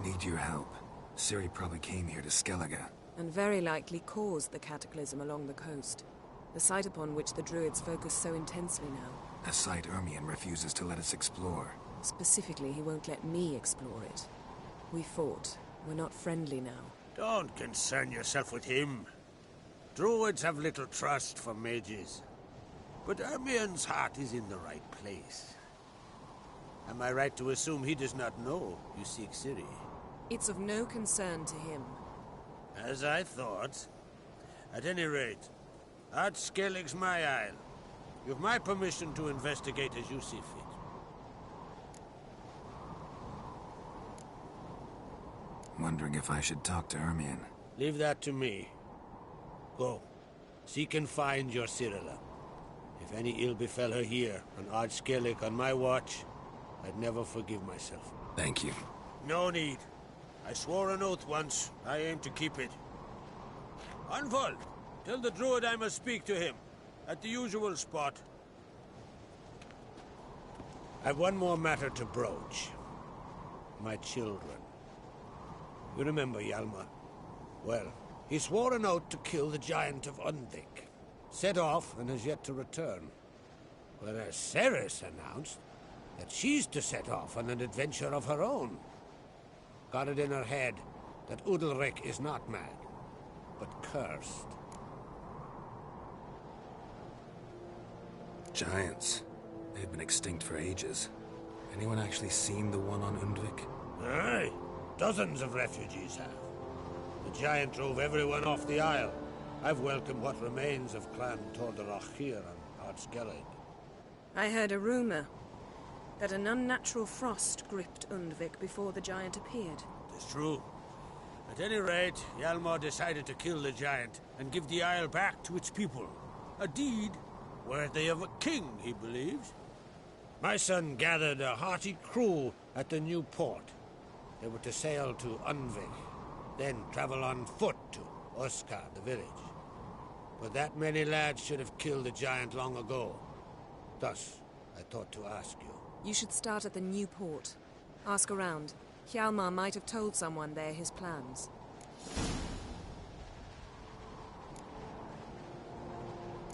Need your help. Ciri probably came here to Skellige. And very likely caused the cataclysm along the coast. The site upon which the Druids focus so intensely now. A site Ermion refuses to let us explore. Specifically, he won't let me explore it. We fought. We're not friendly now. Don't concern yourself with him. Druids have little trust for mages. But Ermion's heart is in the right place. Am I right to assume he does not know you seek Ciri? It's of no concern to him. As I thought. At any rate, Ard Skellig's my isle. You've my permission to investigate as you see fit. Wondering if I should talk to Ermion. Leave that to me. Go. Seek and find your Cyrilla. If any ill befell her here, on Ard Skellig on my watch, I'd never forgive myself. Thank you. No need. I swore an oath once. I aim to keep it. Unfold. Tell the druid I must speak to him. At the usual spot. I've one more matter to broach. My children. You remember Hjalmar? Well, he swore an oath to kill the giant of Undvik. Set off and has yet to return. Whereas Ceres announced that she's to set off on an adventure of her own. Got it in her head that Udalric is not mad, but cursed. Giants. They've been extinct for ages. Anyone actually seen the one on Undvik? Aye. Dozens of refugees have. The giant drove everyone off the isle. I've welcomed what remains of Clan Tordarach here on Ard Skellig. I heard a rumor. that an unnatural frost gripped Undvik before the giant appeared. It's true. At any rate, Hjalmar decided to kill the giant and give the isle back to its people. A deed worthy of a king, he believes. My son gathered a hearty crew at the new port. They were to sail to Undvik, then travel on foot to Oskar, the village. But that many lads should have killed the giant long ago. Thus, I thought to ask you. You should start at the new port. Ask around. Hjalmar might have told someone there his plans.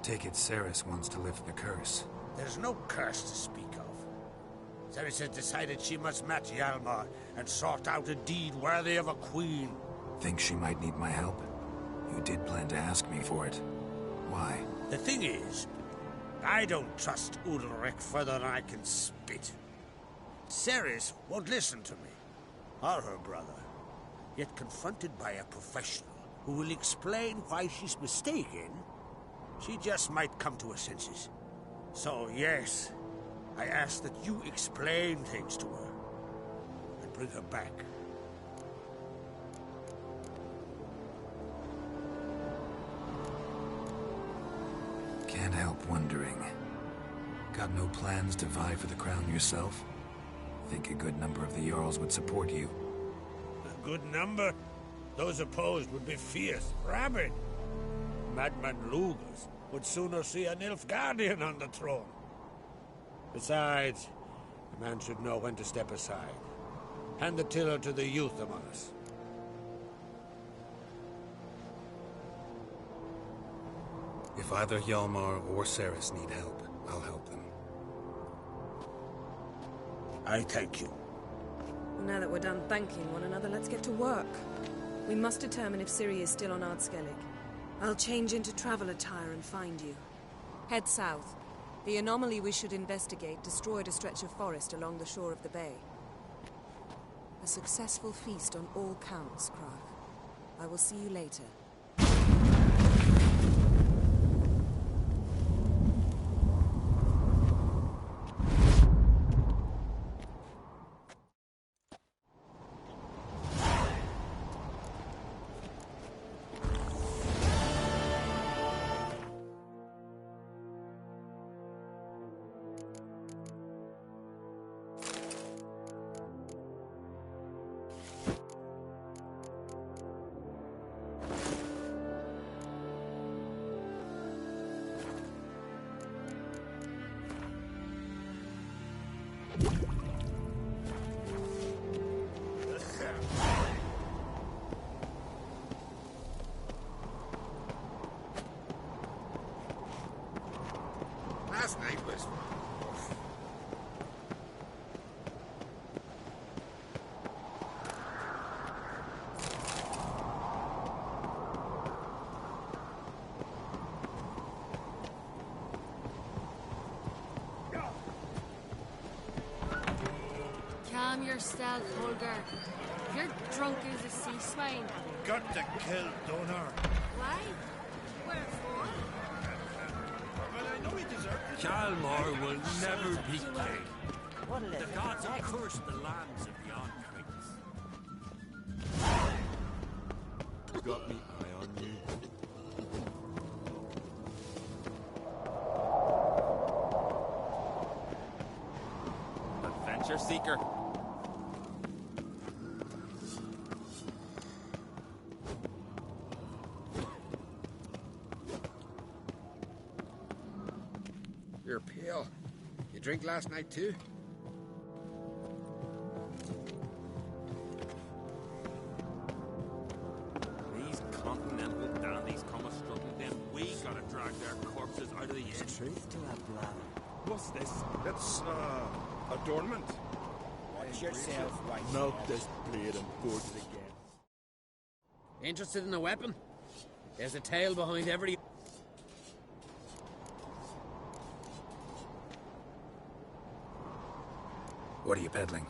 Take it Ceres wants to lift the curse. There's no curse to speak of. Ceres has decided she must match Hjalmar and sort out a deed worthy of a queen. Think she might need my help? You did plan to ask me for it. Why? The thing is, I don't trust Ulrich further than I can spit. Ceres won't listen to me, or her brother. Yet confronted by a professional who will explain why she's mistaken, she just might come to her senses. So yes, I ask that you explain things to her and bring her back. Can't help wondering. Got no plans to vie for the crown yourself? Think a good number of the Jarls would support you. A good number? Those opposed would be fierce, rabid. Madman Lugas would sooner see a Nilfgaardian on the throne. Besides, a man should know when to step aside. Hand the tiller to the youth among us. If either Hjalmar or Ceres need help, I'll help them. I thank you. Now that we're done thanking one another, let's get to work. We must determine if Ciri is still on Ardskellig. I'll change into travel attire and find you. Head south. The anomaly we should investigate destroyed a stretch of forest along the shore of the bay. A successful feast on all counts, Krag. I will see you later. Last night was... Calm yourself, Holger. You're drunk as a sea swine. Got to kill Donar. Why? Wherefore? Well, I know he deserves it. Hjalmar will never be king. The gods have cursed the lands of the Andrins. Got me eye on you. Adventure seeker. You're pale. You drink last night too? These continental dandies come a strutting, then we gotta drag their corpses out of the inn. Truth to that blather. What's this? It's, adornment. Watch yourself, right? Melt this blade and forge it again. Interested in a weapon? There's a tale behind every... What are you peddling?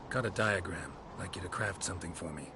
Got a diagram. Like you to craft something for me.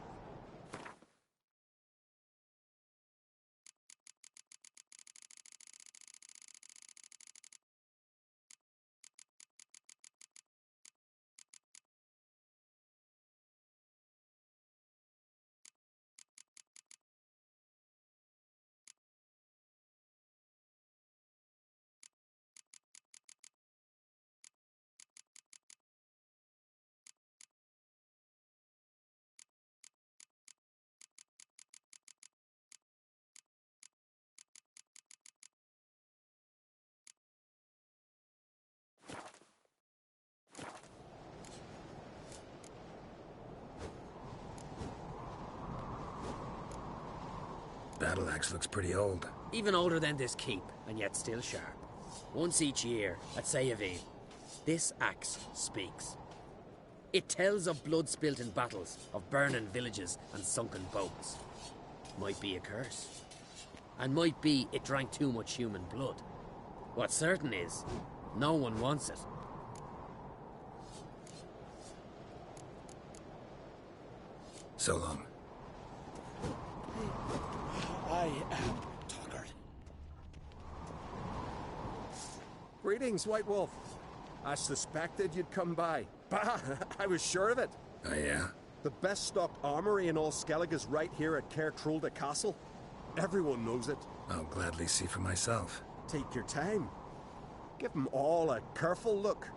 Battle axe looks pretty old. Even older than this keep, and yet still sharp. Once each year, at Sayavine, this axe speaks. It tells of blood spilt in battles, of burning villages and sunken boats. Might be a curse. And might be it drank too much human blood. What's certain is, no one wants it. So long. I am Tucker. Greetings, White Wolf. I suspected you'd come by. Bah, I was sure of it. Oh, yeah? The best stocked armory in all Skellig is right here at Caer Trulda Castle. Everyone knows it. I'll gladly see for myself. Take your time. Give them all a careful look.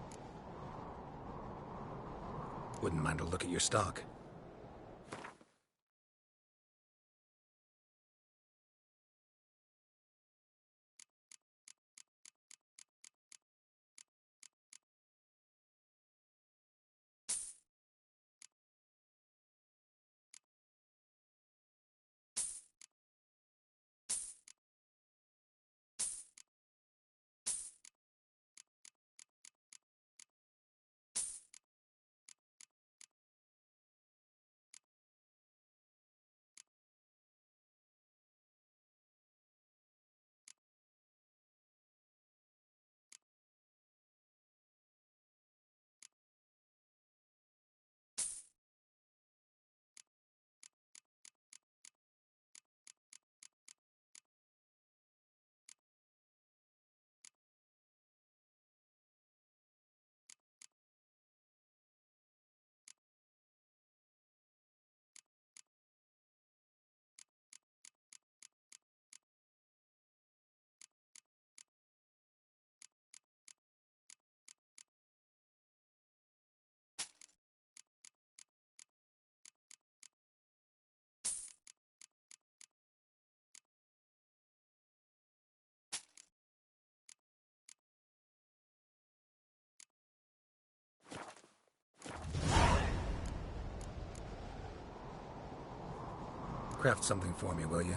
Wouldn't mind a look at your stock. Craft something for me, will you?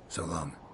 So long.